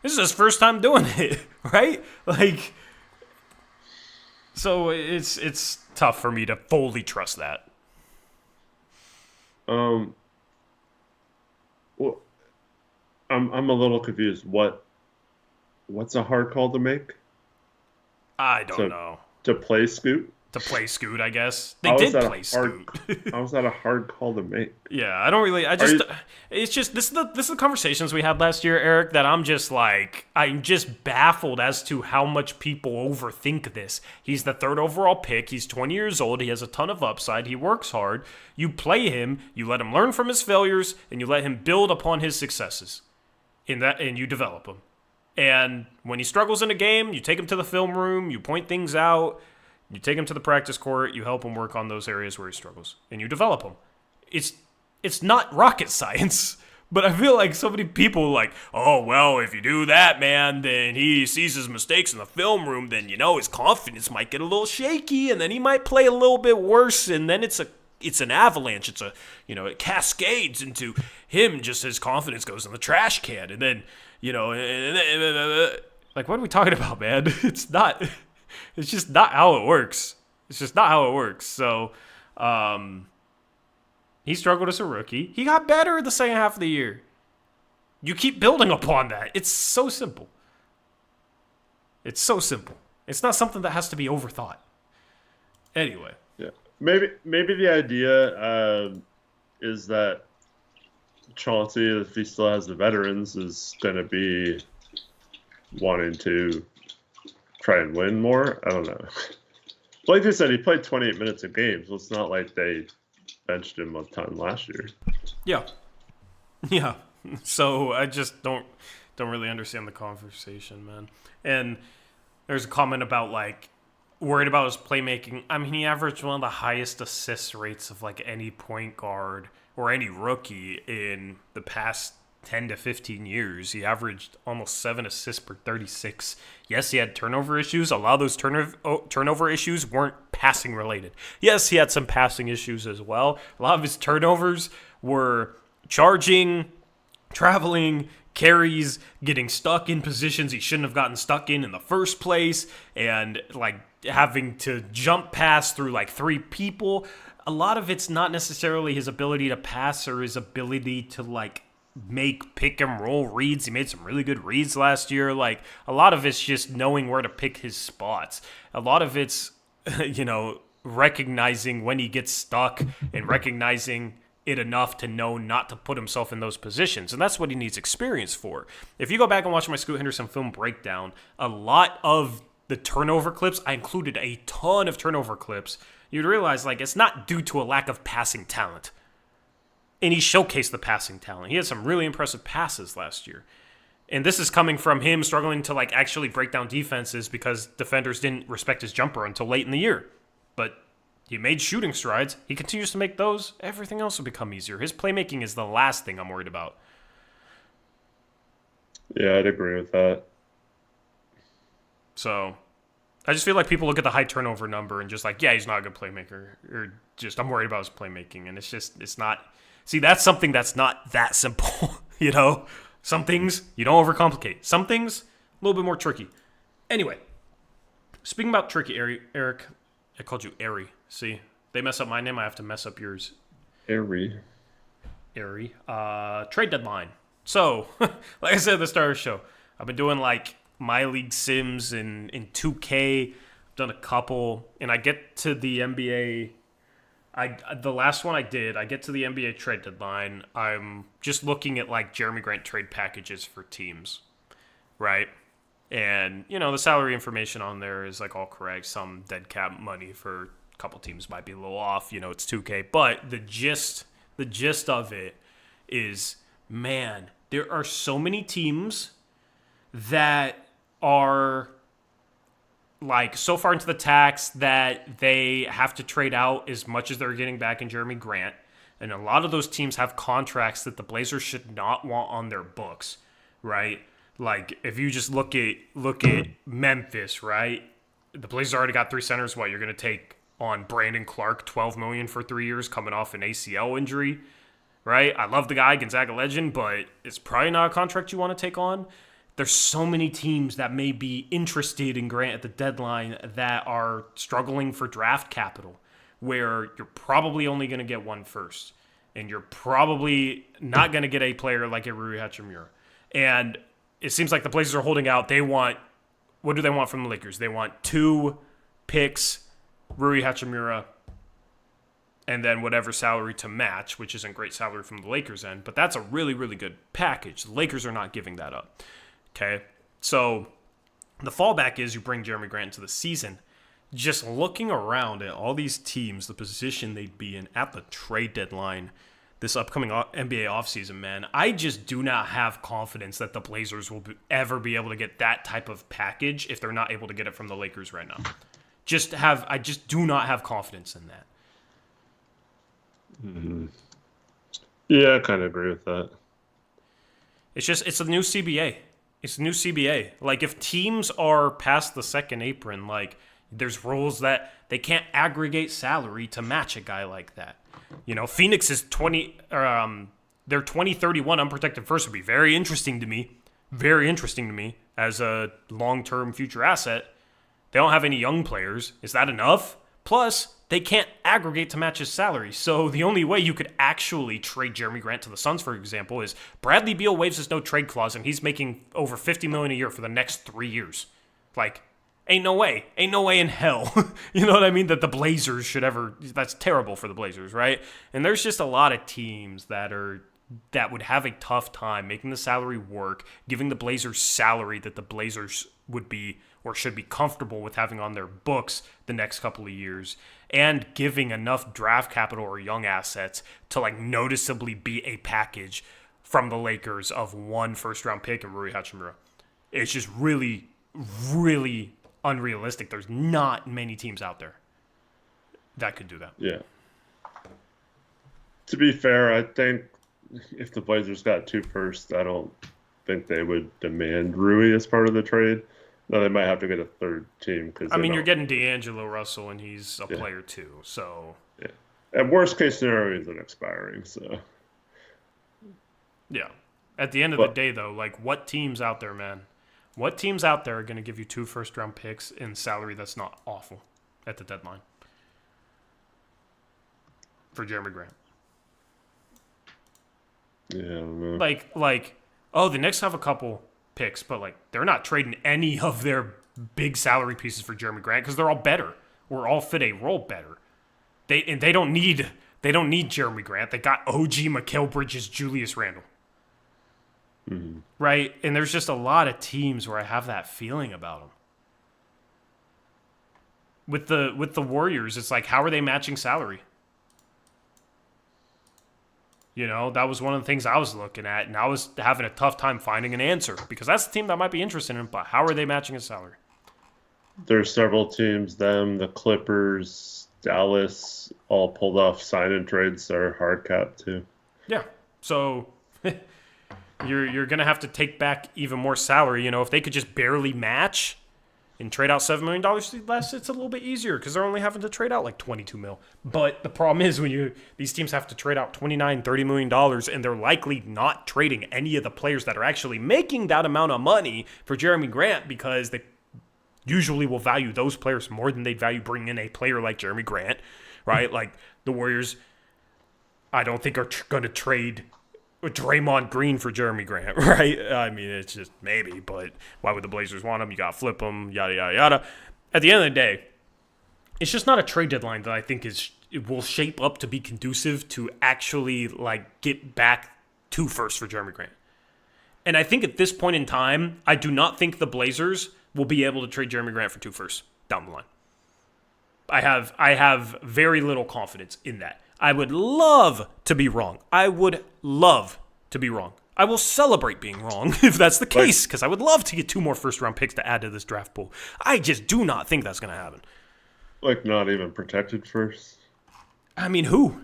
This is his first time doing it, right? Like, so it's tough for me to fully trust that. Well, I'm a little confused. What's a hard call to make? I don't know. To play Scoot? To play Scoot, I guess. They did play Scoot. How was that a hard call to make? Yeah, I don't really. It's just this is the conversations we had last year, Eric. That I'm just baffled as to how much people overthink this. He's the 3rd overall pick. He's 20 years old. He has a ton of upside. He works hard. You play him. You let him learn from his failures, and you let him build upon his successes. And you develop him. And when he struggles in a game, you take him to the film room, you point things out, you take him to the practice court, you help him work on those areas where he struggles, and you develop him. It's not rocket science, but I feel like so many people like, oh, well, if you do that, man, then he sees his mistakes in the film room, then, his confidence might get a little shaky, and then he might play a little bit worse, and then it's an avalanche. It cascades into him, just his confidence goes in the trash can, and then, like, what are we talking about, man? It's just not how it works. It's just not how it works. So, he struggled as a rookie. He got better in the second half of the year. You keep building upon that. It's so simple. It's so simple. It's not something that has to be overthought. Anyway. Yeah. Maybe the idea is that Chauncey, if he still has the veterans, is going to be wanting to try and win more. I don't know. Like they said, he played 28 minutes a game, so it's not like they benched him a ton last year. Yeah. So I just don't really understand the conversation, man. And there's a comment about like worried about his playmaking. I mean, he averaged one of the highest assist rates of like any point guard or any rookie in the past 10 to 15 years. He averaged almost 7 assists per 36. Yes, he had turnover issues. A lot of those turnover issues weren't passing related. Yes, he had some passing issues as well. A lot of his turnovers were charging, traveling, carries, getting stuck in positions he shouldn't have gotten stuck in the first place, and like having to jump pass through like 3 people. A lot of it's not necessarily his ability to pass or his ability to like make pick and roll reads. He made some really good reads last year. Like a lot of it's just knowing where to pick his spots. A lot of it's, recognizing when he gets stuck and recognizing it enough to know not to put himself in those positions. And that's what he needs experience for. If you go back and watch my Scoot Henderson film breakdown, a lot of the turnover clips, I included a ton of turnover clips, you'd realize like it's not due to a lack of passing talent. And he showcased the passing talent. He had some really impressive passes last year. And this is coming from him struggling to like actually break down defenses because defenders didn't respect his jumper until late in the year. But he made shooting strides. He continues to make those. Everything else will become easier. His playmaking is the last thing I'm worried about. Yeah, I'd agree with that. So I just feel like people look at the high turnover number and just like, yeah, he's not a good playmaker. Or just, I'm worried about his playmaking. And it's not. See, that's something that's not that simple, Some things you don't overcomplicate. Some things a little bit more tricky. Anyway, speaking about tricky, Eric, I called you Airy. See, they mess up my name, I have to mess up yours. Airy. Trade deadline. So, like I said at the start of the show, I've been doing like my league sims in 2K. I've done a couple, and I get to the NBA. The last one I did, I get to the NBA trade deadline. I'm just looking at like Jeremy Grant trade packages for teams, right? And the salary information on there is like all correct. Some dead cap money for a couple teams might be a little off. It's 2K, but the gist of it is, man, there are so many teams that are like so far into the tax that they have to trade out as much as they're getting back in Jeremy Grant. And a lot of those teams have contracts that the Blazers should not want on their books, right? Like if you just look at Memphis, right? The Blazers already got 3 centers. What, you're going to take on Brandon Clark, $12 million for 3 years, coming off an ACL injury, right? I love the guy, Gonzaga legend, but it's probably not a contract you want to take on. There's so many teams that may be interested in Grant at the deadline that are struggling for draft capital, where you're probably only going to get one first, and you're probably not going to get a player like a Rui Hachimura. And it seems like the Blazers are holding out. What do they want from the Lakers? They want 2 picks, Rui Hachimura, and then whatever salary to match, which isn't great salary from the Lakers' end, but that's a really, really good package. The Lakers are not giving that up. Okay, so the fallback is you bring Jeremy Grant into the season. Just looking around at all these teams, the position they'd be in at the trade deadline this upcoming NBA offseason, man, I just do not have confidence that the Blazers will ever be able to get that type of package if they're not able to get it from the Lakers right now. I just do not have confidence in that. Mm-hmm. Yeah, I kind of agree with that. It's a new CBA. It's a new CBA. Like, if teams are past the second apron, like, there's rules that they can't aggregate salary to match a guy like that. Phoenix is their 2031 unprotected first would be very interesting to me. Very interesting to me as a long-term future asset. They don't have any young players. Is that enough? Plus, they can't aggregate to match his salary. So the only way you could actually trade Jeremy Grant to the Suns, for example, is Bradley Beal waives his no-trade clause, and he's making over $50 million a year for the next 3 years. Like, ain't no way. Ain't no way in hell. You know what I mean? That the Blazers should ever... That's terrible for the Blazers, right? And there's just a lot of teams that would have a tough time making the salary work, giving the Blazers salary that the Blazers would be or should be comfortable with having on their books the next couple of years, and giving enough draft capital or young assets to like noticeably be a package from the Lakers of 1 first-round pick and Rui Hachimura. It's just really, really unrealistic. There's not many teams out there that could do that. Yeah. To be fair, I think if the Blazers got 2 firsts, I don't think they would demand Rui as part of the trade. No, they might have to get a 3rd team. You're getting D'Angelo Russell, and he's a player too. So yeah, at worst case scenario, he's an expiring. So yeah, at the end of the day, though, like what teams out there, man? What teams out there are going to give you 2 first-round picks in salary that's not awful at the deadline for Jeremy Grant? Yeah, I don't know. Like, the Knicks have a couple picks, but like they're not trading any of their big salary pieces for Jeremy Grant because they're all better or all fit a role better. They don't need Jeremy Grant. They got OG, Mikal Bridges, Julius Randle. Mm-hmm. Right? And there's just a lot of teams where I have that feeling about them. With the Warriors, it's like, how are they matching salary? That was one of the things I was looking at, and I was having a tough time finding an answer because that's the team that might be interested in him, but how are they matching his salary? There's several teams, the Clippers, Dallas, all pulled off sign-in trades that are hard cap too. Yeah, so you're going to have to take back even more salary. If they could just barely match and trade out $7 million less, it's a little bit easier because they're only having to trade out like $22 million. But the problem is when these teams have to trade out $29, $30 million, and they're likely not trading any of the players that are actually making that amount of money for Jeremy Grant because they usually will value those players more than they'd value bringing in a player like Jeremy Grant, right? Like the Warriors, I don't think are going to trade Draymond Green for Jeremy Grant, right? I mean, it's just maybe, but why would the Blazers want him? You got to flip him, yada, yada, yada. At the end of the day, it's just not a trade deadline that I think it will shape up to be conducive to actually like get back 2 firsts for Jeremy Grant. And I think at this point in time, I do not think the Blazers will be able to trade Jeremy Grant for 2 firsts down the line. I have very little confidence in that. I would love to be wrong. I would love to be wrong. I will celebrate being wrong if that's the case, because I would love to get 2 more first-round picks to add to this draft pool. I just do not think that's going to happen. Like, not even protected first? I mean, who?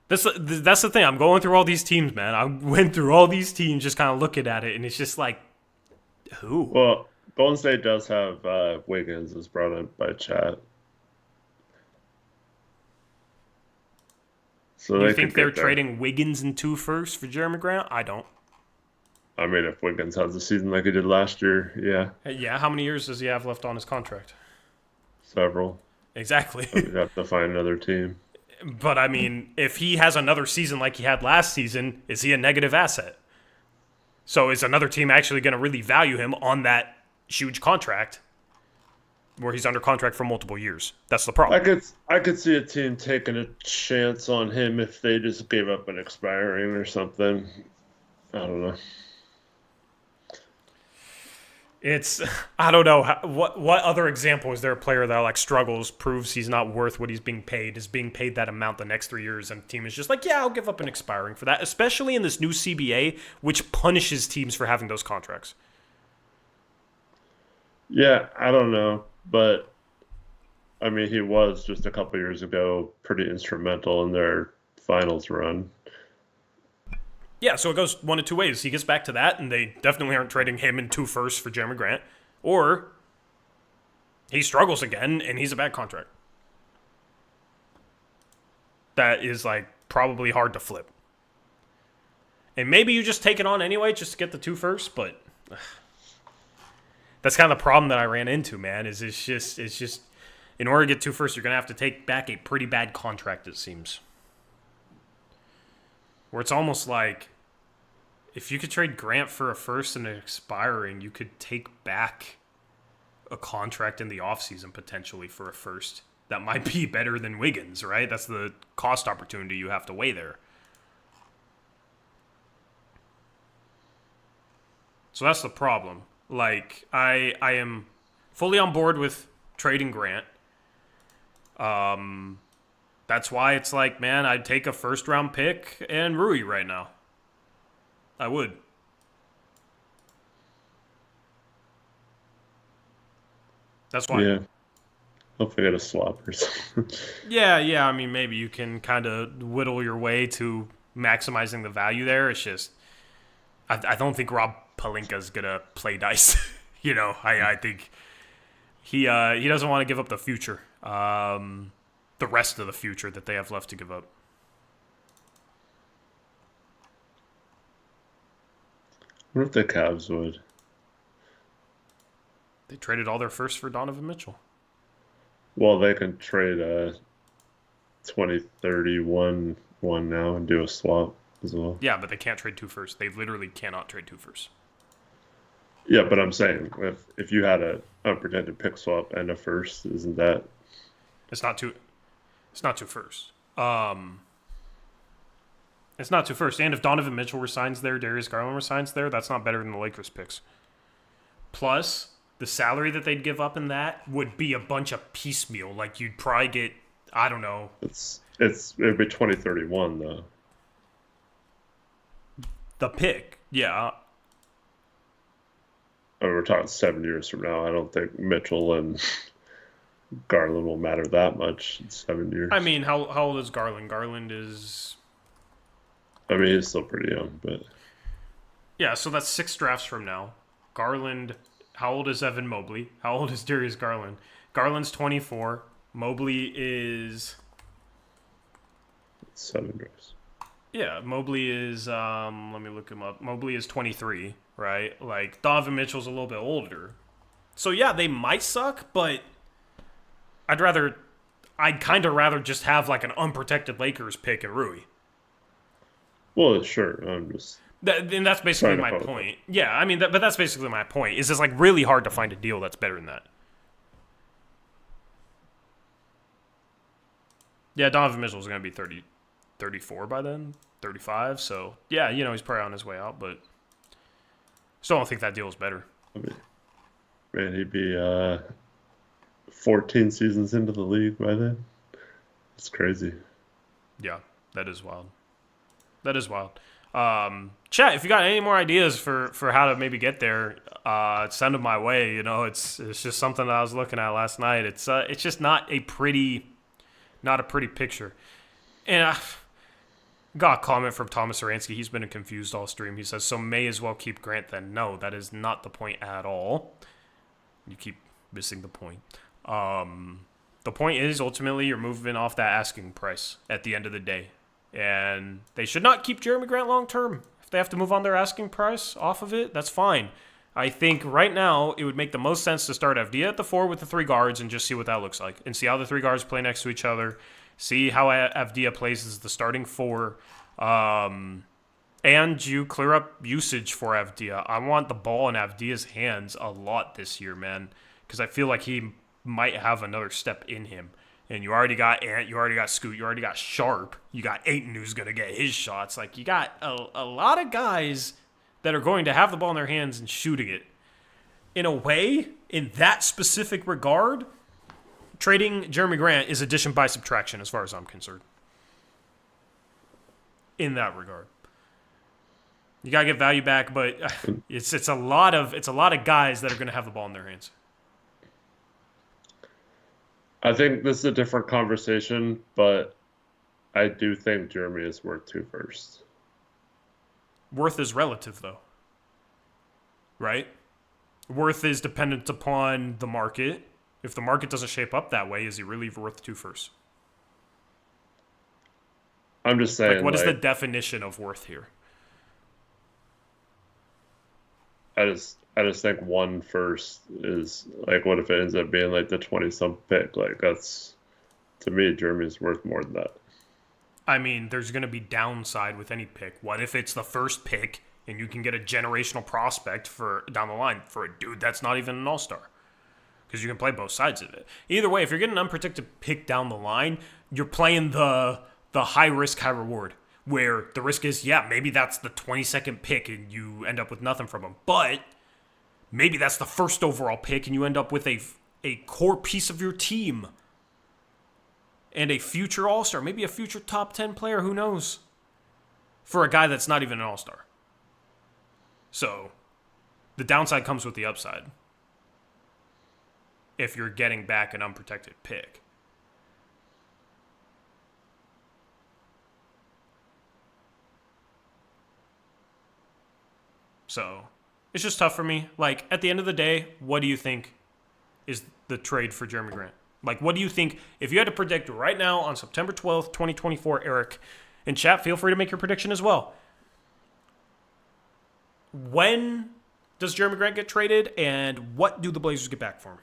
That's the thing. I'm going through all these teams, man. I went through all these teams just kind of looking at it, and it's just like, who? Well, Golden State does have Wiggins, as brought up by chat. So you think they're trading Wiggins and 2 firsts for Jeremy Grant? I don't. I mean, if Wiggins has a season like he did last year, yeah. Yeah, how many years does he have left on his contract? Several. Exactly. You'd have to find another team. But, I mean, if he has another season like he had last season, is he a negative asset? So is another team actually going to really value him on that huge contract where he's under contract for multiple years? That's the problem. I could see a team taking a chance on him if they just gave up an expiring or something. I don't know. I don't know. What other example is there a player that like struggles, proves he's not worth what he's being paid, is being paid that amount the next 3 years, and the team is just like, yeah, I'll give up an expiring for that, especially in this new CBA, which punishes teams for having those contracts. Yeah, I don't know. But, I mean, he was just a couple years ago pretty instrumental in their finals run. Yeah, so it goes one of 2 ways. He gets back to that, and they definitely aren't trading him and 2 firsts for Jeremy Grant. Or he struggles again, and he's a bad contract. That is, like, probably hard to flip. And maybe you just take it on anyway just to get the 2 firsts, but that's kind of the problem that I ran into, man, is it's just in order to get 2 firsts, you're going to have to take back a pretty bad contract, it seems. Where it's almost like if you could trade Grant for a first and an expiring, you could take back a contract in the offseason potentially for a first. That might be better than Wiggins, right? That's the cost opportunity you have to weigh there. So that's the problem. Like, I am fully on board with trading Grant. That's why it's like, man, I'd take a first-round pick and Rui right now. I would. That's why. Yeah. Hopefully get a swap or something. Yeah. I mean, maybe you can kind of whittle your way to maximizing the value there. It's just, I don't think Rob Pelinka's going to play dice. I think he doesn't want to give up the future. The rest of the future that they have left to give up. What if the Cavs would? They traded all their firsts for Donovan Mitchell. Well, they can trade a 2031 one now and do a swap as well. Yeah, but they can't trade 2 firsts. They literally cannot trade 2 firsts. Yeah, but I'm saying if you had a unprotected pick swap and a first, isn't that? It's not 2 firsts. It's not 2 firsts. And if Donovan Mitchell resigns there, Darius Garland resigns there, that's not better than the Lakers picks. Plus, the salary that they'd give up in that would be a bunch of piecemeal. Like, you'd probably get, I don't know. It'd be 2031 though. The pick, yeah. I mean, we're talking 7 years from now. I don't think Mitchell and Garland will matter that much in 7 years. I mean, how old is Garland? Garland is... I mean, he's still pretty young, but... Yeah, so that's 6 drafts from now. Garland, how old is Evan Mobley? How old is Darius Garland? Garland's 24. Mobley is... 7 drafts. Yeah, Mobley is... let me look him up. Mobley is 23, right? Like, Donovan Mitchell's a little bit older. So, yeah, they might suck, but... I'd kind of rather just have like an unprotected Lakers pick and Rui. Well, sure. I'm just And that's basically trying to my focus. point. Yeah, I mean, but that's basically my point. Is it's like really hard to find a deal that's better than that. Yeah, Donovan Mitchell's going to be 30, 34 by then, 35. So yeah, he's probably on his way out, but still don't think that deal is better. I mean, man, he'd be 14 seasons into the league by then. It's crazy. Yeah, that is wild. That is wild. Chat, if you got any more ideas for how to maybe get there, send them my way. It's just something that I was looking at last night. It's just not a pretty picture. And I got a comment from Thomas Aransky. He's been confused all stream. He says, so may as well keep Grant then. No, that is not the point at all. You keep missing the point. The point is, ultimately, you're moving off that asking price at the end of the day. And they should not keep Jeremy Grant long term. If they have to move on their asking price off of it, that's fine. I think right now it would make the most sense to start Avdia at the 4 with the 3 guards and just see what that looks like. And see how the 3 guards play next to each other. See how Avdia plays as the starting 4. And you clear up usage for Avdia. I want the ball in Avdia's hands a lot this year, man. Because I feel like he might have another step in him. And you already got Ant, you already got Scoot, you already got Sharp, you got Ayton who's going to get his shots. Like, you got a lot of guys that are going to have the ball in their hands and shooting it. In a way, in that specific regard, trading Jeremy Grant is addition by subtraction as far as I'm concerned. In that regard. You got to get value back, but it's a lot of guys that are going to have the ball in their hands. I think this is a different conversation, but I do think Jeremy is worth 2 firsts. Worth is relative, though. Right? Worth is dependent upon the market. If the market doesn't shape up that way, is he really worth 2 firsts? I'm just saying. Like, what is the definition of worth here? I just think 1 first is like, what if it ends up being like the 20-some pick? Like, that's, to me, Jeremy's worth more than that. I mean, there's going to be downside with any pick. What if it's the first pick and you can get a generational prospect for down the line for a dude that's not even an all-star? Because you can play both sides of it. Either way, if you're getting an unprotected pick down the line, you're playing the high risk, high reward. Where the risk is, yeah, maybe that's the 22nd pick and you end up with nothing from him. But maybe that's the first overall pick and you end up with a core piece of your team. And a future all-star, maybe a future top 10 player, who knows? For a guy that's not even an all-star. So, the downside comes with the upside. If you're getting back an unprotected pick. So, it's just tough for me. Like, at the end of the day, what do you think is the trade for Jeremy Grant? Like, what do you think, if you had to predict right now on September 12th, 2024, Eric, and chat, feel free to make your prediction as well. When does Jeremy Grant get traded, and what do the Blazers get back for him?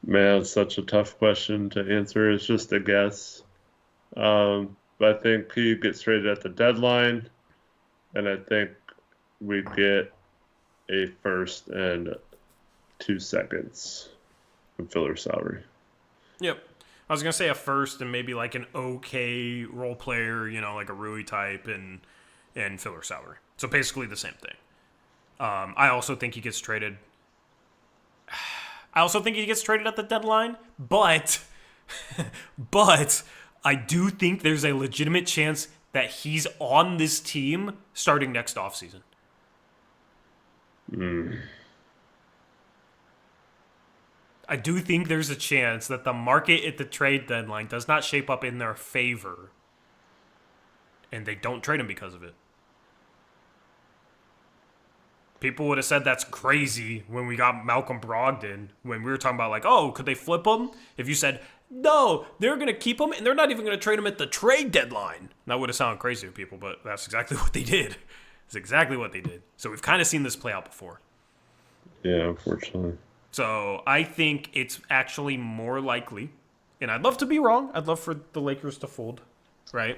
Man, it's such a tough question to answer. It's just a guess. But I think he gets traded at the deadline, and I think we get a first and 2 seconds in filler salary. Yep. I was going to say a first and maybe like an okay role player, like a Rui type and filler salary. So basically the same thing. I also think he gets traded. At the deadline, but I do think there's a legitimate chance that he's on this team starting next offseason. I do think there's a chance that the market at the trade deadline does not shape up in their favor, and they don't trade him because of it. People would have said that's crazy when we got Malcolm Brogdon, when we were talking about like, oh, could they flip him? If you said, no, they're going to keep him, and they're not even going to trade him at the trade deadline. That would have sounded crazy to people, but that's exactly what they did. It's exactly what they did. So we've kind of seen this play out before. Yeah, unfortunately. So I think it's actually more likely, and I'd love to be wrong. I'd love for the Lakers to fold right?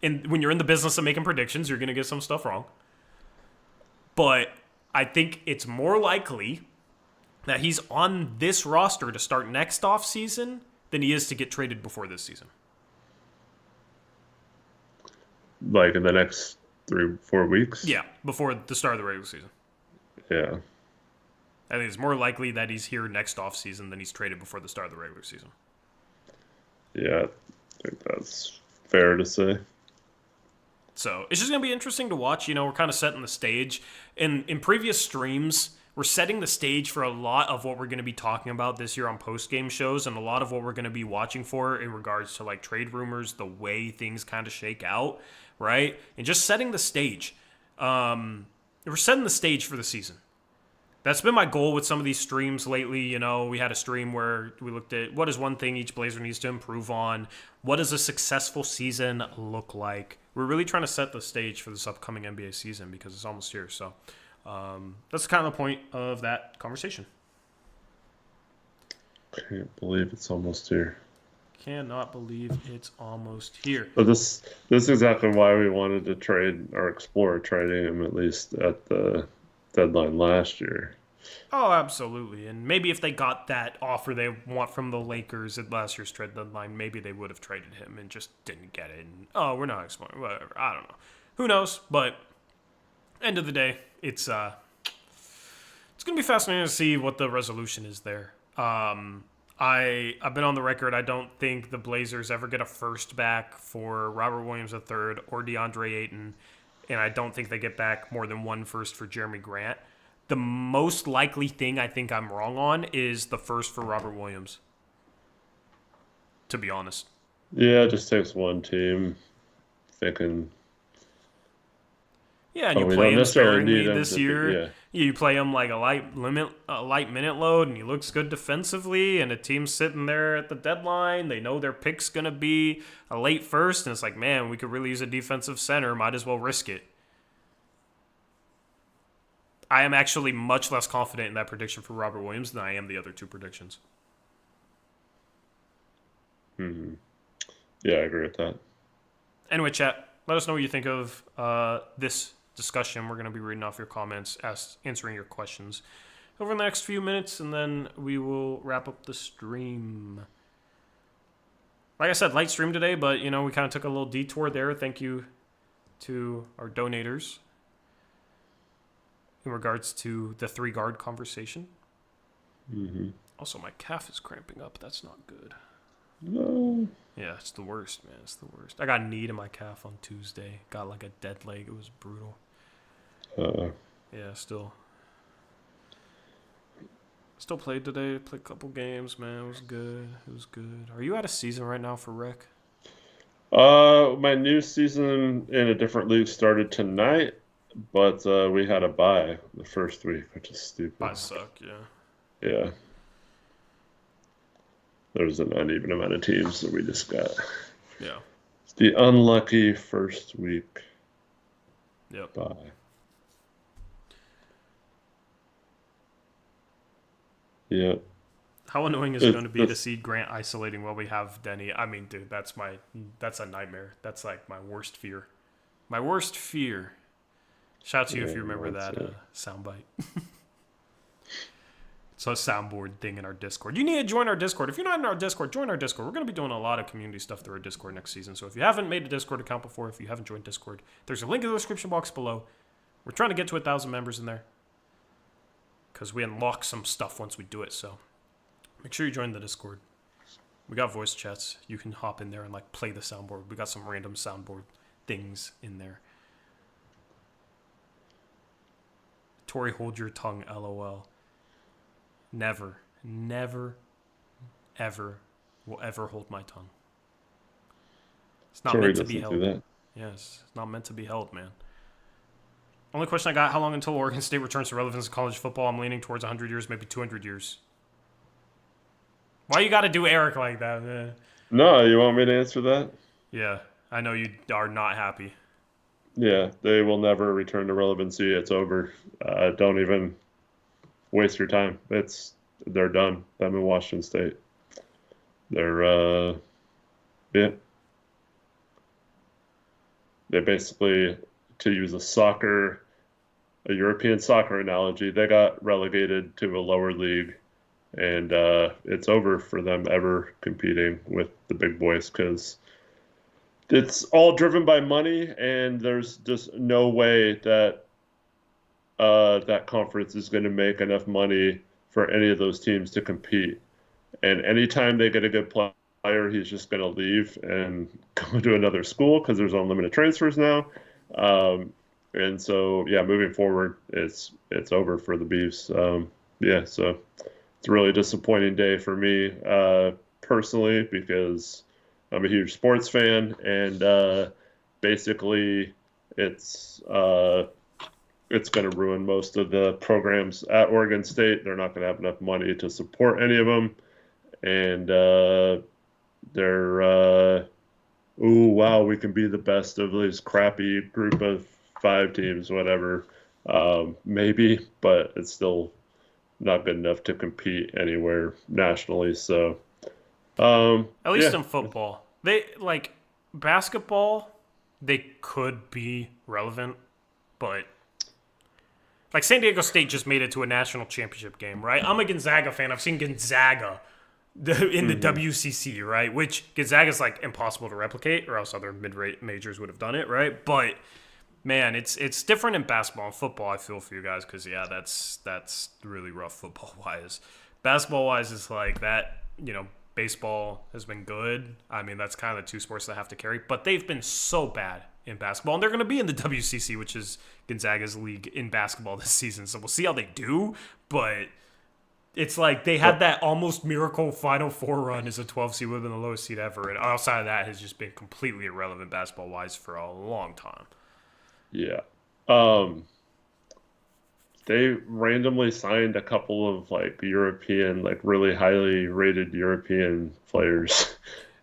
And when you're in the business of making predictions, you're going to get some stuff wrong. But I think it's more likely that he's on this roster to start next offseason than he is to get traded before this season. Like in the next 3-4 weeks? Yeah, before the start of the regular season. Yeah. I think it's more likely that he's here next offseason than he's traded before the start of the regular season. Yeah, I think that's fair to say. So it's just going to be interesting to watch. You know, we're kind of setting the stage. In previous streams, we're setting the stage for a lot of what we're going to be talking about this year on post-game shows, and a lot of what we're going to be watching for in regards to like trade rumors, the way things kind of shake out, right? And just setting the stage. We're setting the stage for the season. That's been my goal with some of these streams lately. You know, we had a stream where we looked at what is one thing each Blazer needs to improve on. What does a successful season look like? We're really trying to set the stage for this upcoming NBA season because it's almost here. So that's kind of the point of that conversation. Can't believe it's almost here. Cannot believe it's almost here. But this is exactly why we wanted to trade or explore trading him at least at the deadline last year. Oh, absolutely. And maybe if they got that offer they want from the Lakers at last year's trade deadline, maybe they would have traded him and just didn't get it. And, we're not exploring. Whatever. I don't know. Who knows? But end of the day, it's going to be fascinating to see what the resolution is there. I've been on the record. I don't think the Blazers ever get a first back for Robert Williams III or DeAndre Ayton. And I don't think they get back more than one first for Jeremy Grant. The most likely thing I think I'm wrong on is the first for Robert Williams, to be honest. Yeah, it just takes one team thinking. Yeah, and you play him sparingly this year. Yeah. You play him like a light minute load, and he looks good defensively. And a team's sitting there at the deadline. They know their pick's gonna be a late first, and it's like, man, we could really use a defensive center. Might as well risk it. I am actually much less confident in that prediction for Robert Williams than I am the other two predictions. Mm-hmm. Yeah, I agree with that. Anyway, chat, let us know what you think of this discussion. We're going to be reading off your comments, answering your questions over the next few minutes, and then we will wrap up the stream. Like I said, light stream today, but, you know, we kind of took a little detour there. Thank you to our donators in regards to the 3-guard conversation. Mm-hmm. Also, my calf is cramping up. That's not good. No. Yeah, it's the worst, man. It's the worst. I got a knee to my calf on Tuesday. Got like a dead leg. It was brutal. Yeah, still played today. Played a couple games, man. It was good. It was good. Are you out of season right now for rec? My new season in a different league started tonight, but we had a bye the first week, which is stupid. Buys suck, yeah. Yeah. There's an uneven amount of teams that we just got. Yeah. It's the unlucky first week. Yep. Bye. Yeah. How annoying is it going to be to see Grant isolating while we have Denny? I mean, dude, that's a nightmare. That's like my worst fear. My worst fear. Shout out to you if you remember that soundbite. It's a soundboard thing in our Discord. You need to join our Discord. If you're not in our Discord, join our Discord. We're going to be doing a lot of community stuff through our Discord next season. So if you haven't made a Discord account before, if you haven't joined Discord, there's a link in the description box below. We're trying to get to 1,000 members in there because we unlock some stuff once we do it. So make sure you join the Discord. We got voice chats. You can hop in there and like play the soundboard. We got some random soundboard things in there. Tori, hold your tongue, LOL. Never, ever will ever hold my tongue. It's not meant to be held. Yes, it's not meant to be held, man. Only question I got, how long until Oregon State returns to relevance in college football? I'm leaning towards 100 years, maybe 200 years. Why you got to do Eric like that, man? No, you want me to answer that? Yeah, I know you are not happy. Yeah, they will never return to relevancy. It's over. Don't even waste your time. They're done. Them in Washington State. They're yeah. They basically, to use a European soccer analogy, they got relegated to a lower league, and it's over for them ever competing with the big boys because it's all driven by money, and there's just no way that that conference is going to make enough money for any of those teams to compete. And anytime they get a good player, he's just going to leave and go to another school because there's unlimited transfers now. And so, yeah, moving forward, it's over for the Beavs. Yeah, so it's a really disappointing day for me personally because I'm a huge sports fan, and basically, it's uh, it's going to ruin most of the programs at Oregon State. They're not going to have enough money to support any of them, and they're ooh wow, we can be the best of this crappy group of five teams, whatever, maybe, but it's still not good enough to compete anywhere nationally. So At least yeah, in football, they like basketball. They could be relevant, but like San Diego State just made it to a national championship game, right? I'm a Gonzaga fan. I've seen Gonzaga in the WCC, right? Which Gonzaga's like impossible to replicate, or else other mid-rate majors would have done it, right? But man, it's different in basketball and football. I feel for you guys because yeah, that's really rough football wise. Basketball wise is like that. Baseball has been good. I mean, that's kind of the two sports that have to carry, but they've been so bad in basketball, and they're going to be in the WCC, which is Gonzaga's league in basketball this season. So we'll see how they do, but it's like they had that almost miracle Final Four run as a 12 seed, would have been the lowest seed ever, and outside of that has just been completely irrelevant basketball wise for a long time. yeah. Um, they randomly signed a couple of like European, like really highly rated European players.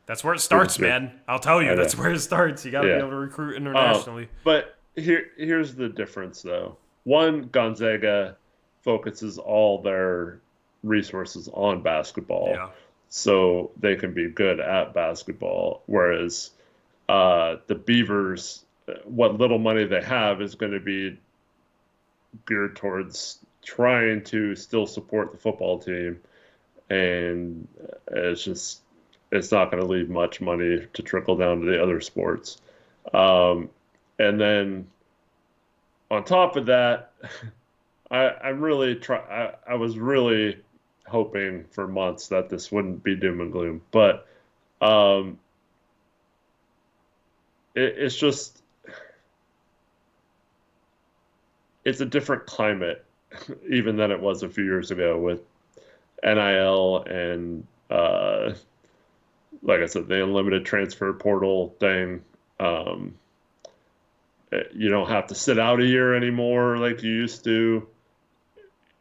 That's where it starts, man. I'll tell you, I know. that's where it starts. You got to be Yeah. able to recruit internationally. But here's the difference though. One, Gonzaga focuses all their resources on basketball, Yeah. so they can be good at basketball. Whereas the Beavers, what little money they have is going to be geared towards trying to still support the football team, and it's not going to leave much money to trickle down to the other sports. Um, and then on top of that, I'm really I was really hoping for months that this wouldn't be doom and gloom, but um, it's just it's a different climate even than it was a few years ago with NIL and like I said, the unlimited transfer portal thing. Um, you don't have to sit out a year anymore like you used to.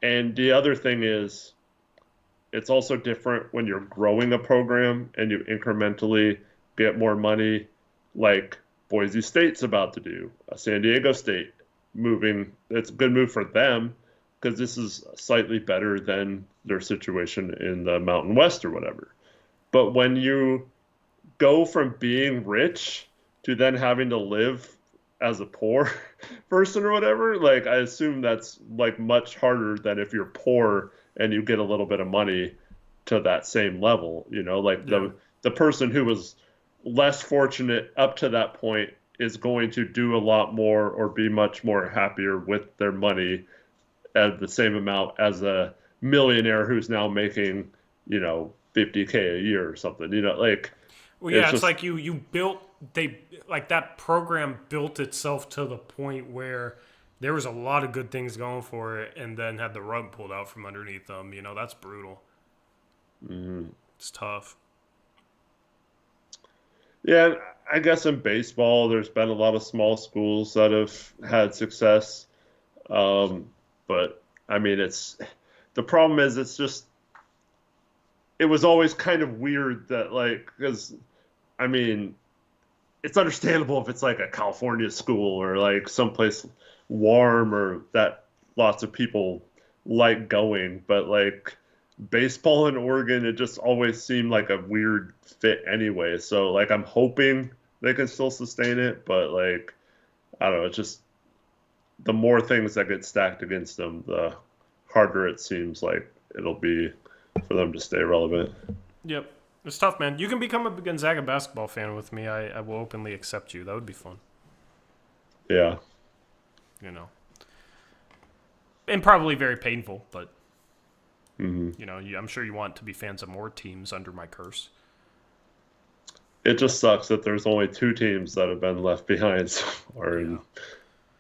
And the other thing is, it's also different when you're growing a program and you incrementally get more money, like Boise State's about to do, San Diego State moving. It's a good move for them because this is slightly better than their situation in the Mountain West or whatever. But when you go from being rich to then having to live as a poor person or whatever, like I assume that's like much harder than if you're poor and you get a little bit of money to that same level, like the person who was less fortunate up to that point is going to do a lot more or be much more happier with their money at the same amount as a millionaire who's now making, 50K a year or something, like Well, yeah, it's just like you built that program built itself to the point where there was a lot of good things going for it, and then had the rug pulled out from underneath them. That's brutal. It's tough. yeah, I guess in baseball, there's been a lot of small schools that have had success. But I mean, the problem is it was always kind of weird that because I mean, it's understandable if it's like a California school or like someplace warm or that lots of people like going, but like baseball in Oregon, it just always seemed like a weird fit anyway. So like I'm hoping they can still sustain it, but like I don't know. It's just the more things that get stacked against them, the harder it seems like it'll be for them to stay relevant. Yep. It's tough, man. You can become a Gonzaga basketball fan with me. I will openly accept you. That would be fun. Yeah. You know. And probably very painful, but, Mm-hmm. I'm sure you want to be fans of more teams under my curse. It just sucks that there's only two teams that have been left behind so far, and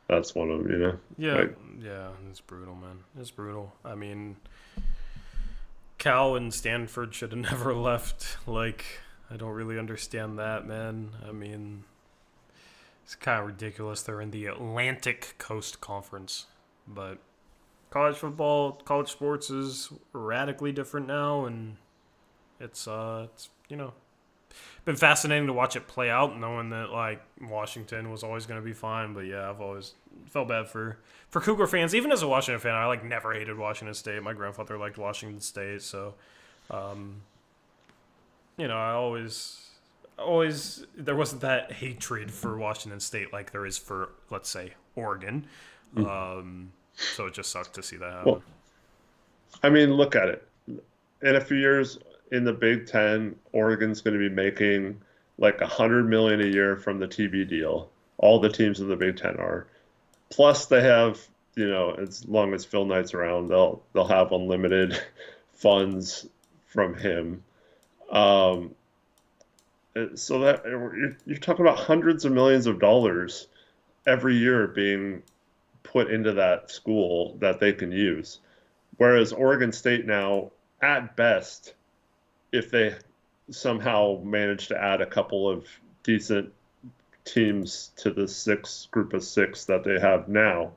that's one of them, Yeah, Like, yeah, it's brutal, man. It's brutal. I mean, Cal and Stanford should have never left. Like, I don't really understand that, man. I mean, it's kind of ridiculous. They're in the Atlantic Coast Conference, but college football, college sports is radically different now, and it's been fascinating to watch it play out, knowing that like Washington was always going to be fine. But yeah, I've always felt bad for Cougar fans. Even as a Washington fan, I like never hated Washington State. My grandfather liked Washington State, so I always there wasn't that hatred for Washington State like there is for, let's say, Oregon. So it just sucked to see that happen. well, I mean, look at it. In a few years in the Big Ten, Oregon's going to be making like $100 million a year from the TV deal. All the teams in the Big Ten are. Plus, they have, as long as Phil Knight's around, they'll have unlimited funds from him. Um, so that you're talking about hundreds of millions of dollars every year being put into that school that they can use. Whereas Oregon State now, at best, if they somehow manage to add a couple of decent teams to the group of six that they have now,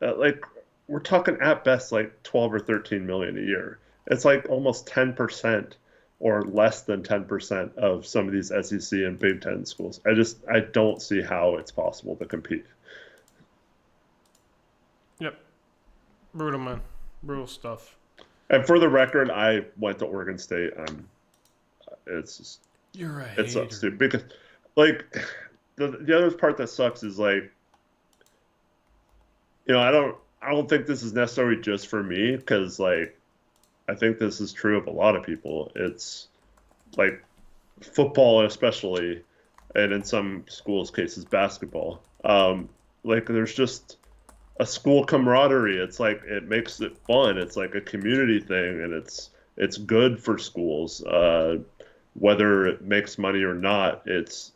like we're talking at best like 12 or 13 million a year. It's like almost 10% or less than 10% of some of these SEC and Big Ten schools. I don't see how it's possible to compete. Yep, brutal, man. Brutal stuff. And for the record, I went to Oregon State. It's just, You're right. it sucks too because, like, the other part that sucks is like, I don't think this is necessarily just for me because like, I think this is true of a lot of people. It's like football, especially, and in some schools' cases, basketball. Like, there's just a school camaraderie. It's like it makes it fun. It's like a community thing, and it's good for schools. Whether it makes money or not, it's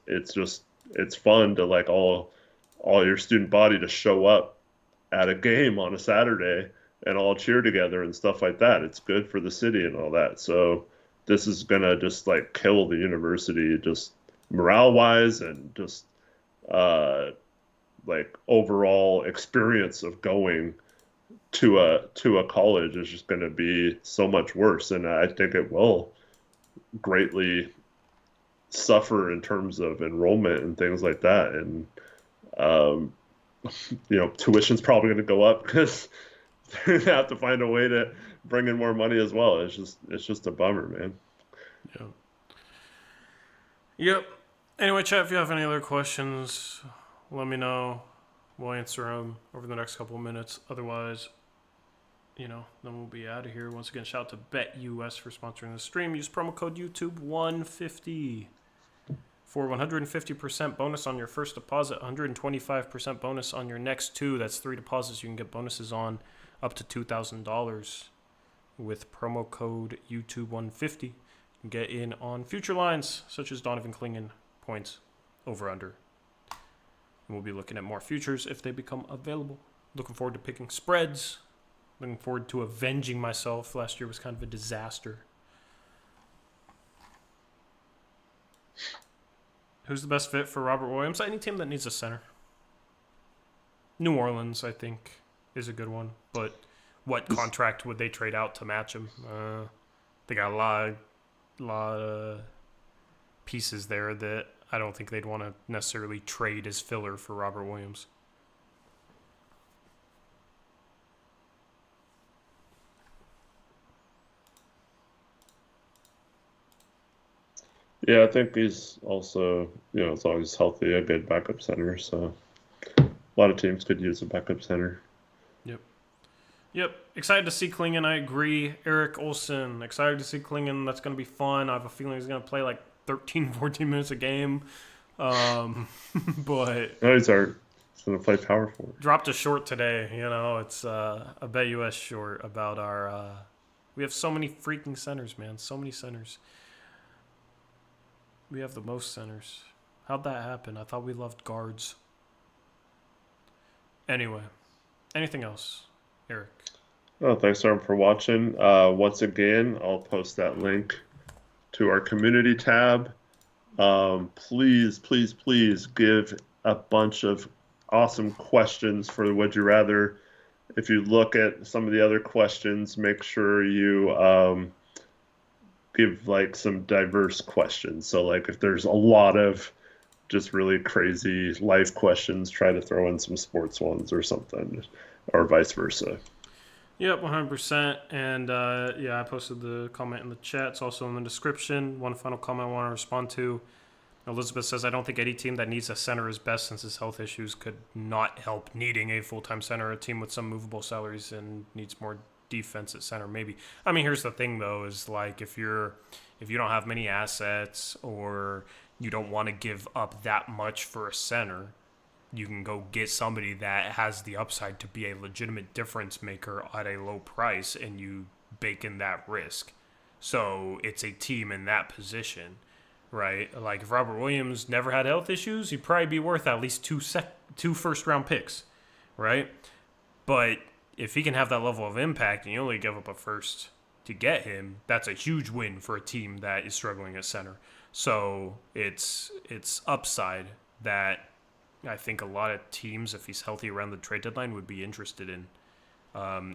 fun to like all your student body to show up at a game on a Saturday and all cheer together and stuff like that. It's good for the city and all that. So this is gonna just like kill the university, just morale wise and just like overall experience of going to a college is just going to be so much worse, and I think it will greatly suffer in terms of enrollment and things like that. And tuition's probably going to go up because they're going to have to find a way to bring in more money as well. It's just a bummer, man. Yeah. Yep. Anyway, chat, if you have any other questions, let me know. We'll answer them over the next couple of minutes. Otherwise, then we'll be out of here. Once again, shout out to BetUS for sponsoring the stream. Use promo code YouTube150 for 150% bonus on your first deposit, 125% bonus on your next two. That's 3 deposits you can get bonuses on up to $2,000 with promo code YouTube150. You can get in on future lines such as Donovan Clingan points over under. And we'll be looking at more futures if they become available. Looking forward to picking spreads. Looking forward to avenging myself. Last year was kind of a disaster. Who's the best fit for Robert Williams? Any team that needs a center. New Orleans, I think, is a good one. But what contract would they trade out to match him? They got a lot of pieces there that I don't think they'd want to necessarily trade as filler for Robert Williams. Yeah, I think he's also, as long as he's healthy, a good backup center. So a lot of teams could use a backup center. Yep. Excited to see Klingon. I agree. Eric Olson. Excited to see Klingon. That's going to be fun. I have a feeling he's going to play like 13, 14 minutes a game. But No, he's going to play power forward. Dropped a short today. It's a Bet US short about our. We have so many freaking centers, man. So many centers. We have the most centers. How'd that happen? I thought we loved guards. Anyway, anything else, Eric? Oh, thanks, everyone, for watching. Once again, I'll post that link to our community tab. Please, please, please give a bunch of awesome questions for the Would You Rather. If you look at some of the other questions, make sure you give like some diverse questions. So like if there's a lot of just really crazy life questions, try to throw in some sports ones or something, or vice versa. Yep, 100%. And I posted the comment in the chat. It's also in the description. One final comment I want to respond to. Elizabeth says, I don't think any team that needs a center is best since his health issues could not help needing a full-time center. A team with some movable salaries and needs more defense at center, maybe. I mean, here's the thing, though, is like if you don't have many assets or you don't want to give up that much for a center, you can go get somebody that has the upside to be a legitimate difference maker at a low price, and you bake in that risk. So it's a team in that position, right? Like if Robert Williams never had health issues, he'd probably be worth at least two first-round picks, right? But if he can have that level of impact and you only give up a first to get him, that's a huge win for a team that is struggling at center. So it's upside that I think a lot of teams, if he's healthy around the trade deadline, would be interested in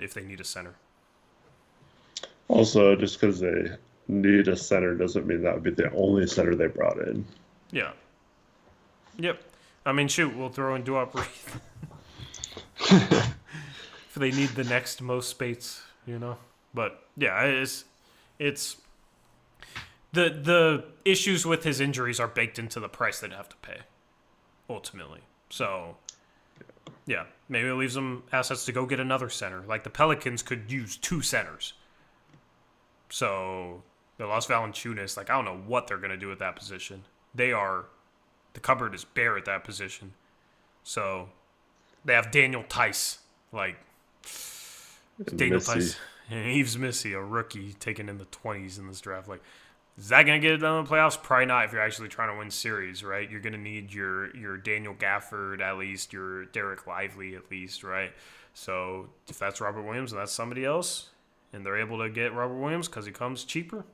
if they need a center. Also, just because they need a center doesn't mean that would be the only center they brought in. Yeah. Yep. I mean, shoot, we'll throw in Duop Reith. If they need the next most Spates, But, yeah, it's the issues with his injuries are baked into the price they'd have to pay, ultimately. So, yeah, maybe it leaves them assets to go get another center. Like the Pelicans could use 2 centers. So they lost Valanciunas. Like, I don't know what they're going to do at that position. The cupboard is bare at that position. So they have Daniel Tice. Like, Daniel Tice. And Yves Missy, a rookie taken in the 20s in this draft. Like, is that going to get it done in the playoffs? Probably not if you're actually trying to win series, right? You're going to need your Daniel Gafford at least, your Derek Lively at least, right? So if that's Robert Williams and that's somebody else, and they're able to get Robert Williams because he comes cheaper,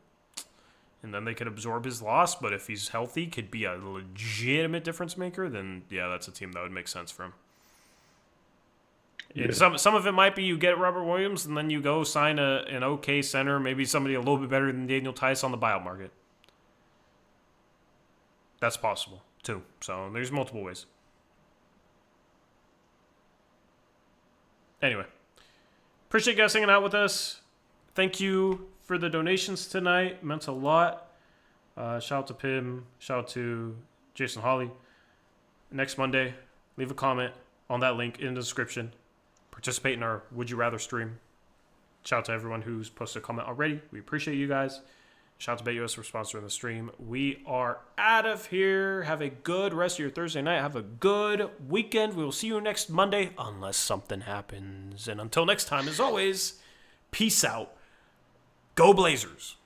and then they could absorb his loss, but if he's healthy, could be a legitimate difference maker, then, yeah, that's a team that would make sense for him. Yeah. Some of it might be you get Robert Williams and then you go sign an okay center, maybe somebody a little bit better than Daniel Tice on the buyout market. That's possible, too. So there's multiple ways. Anyway, appreciate you guys hanging out with us. Thank you for the donations tonight. It meant a lot. Shout out to Pim. Shout out to Jason Hawley. Next Monday, leave a comment on that link in the description. Participate in our Would You Rather stream. Shout out to everyone who's posted a comment already. We appreciate you guys. Shout out to Bet US for sponsoring the stream. We are out of here. Have a good rest of your Thursday night. Have a good weekend. We will see you next Monday unless something happens. And until next time, as always, peace out. Go Blazers.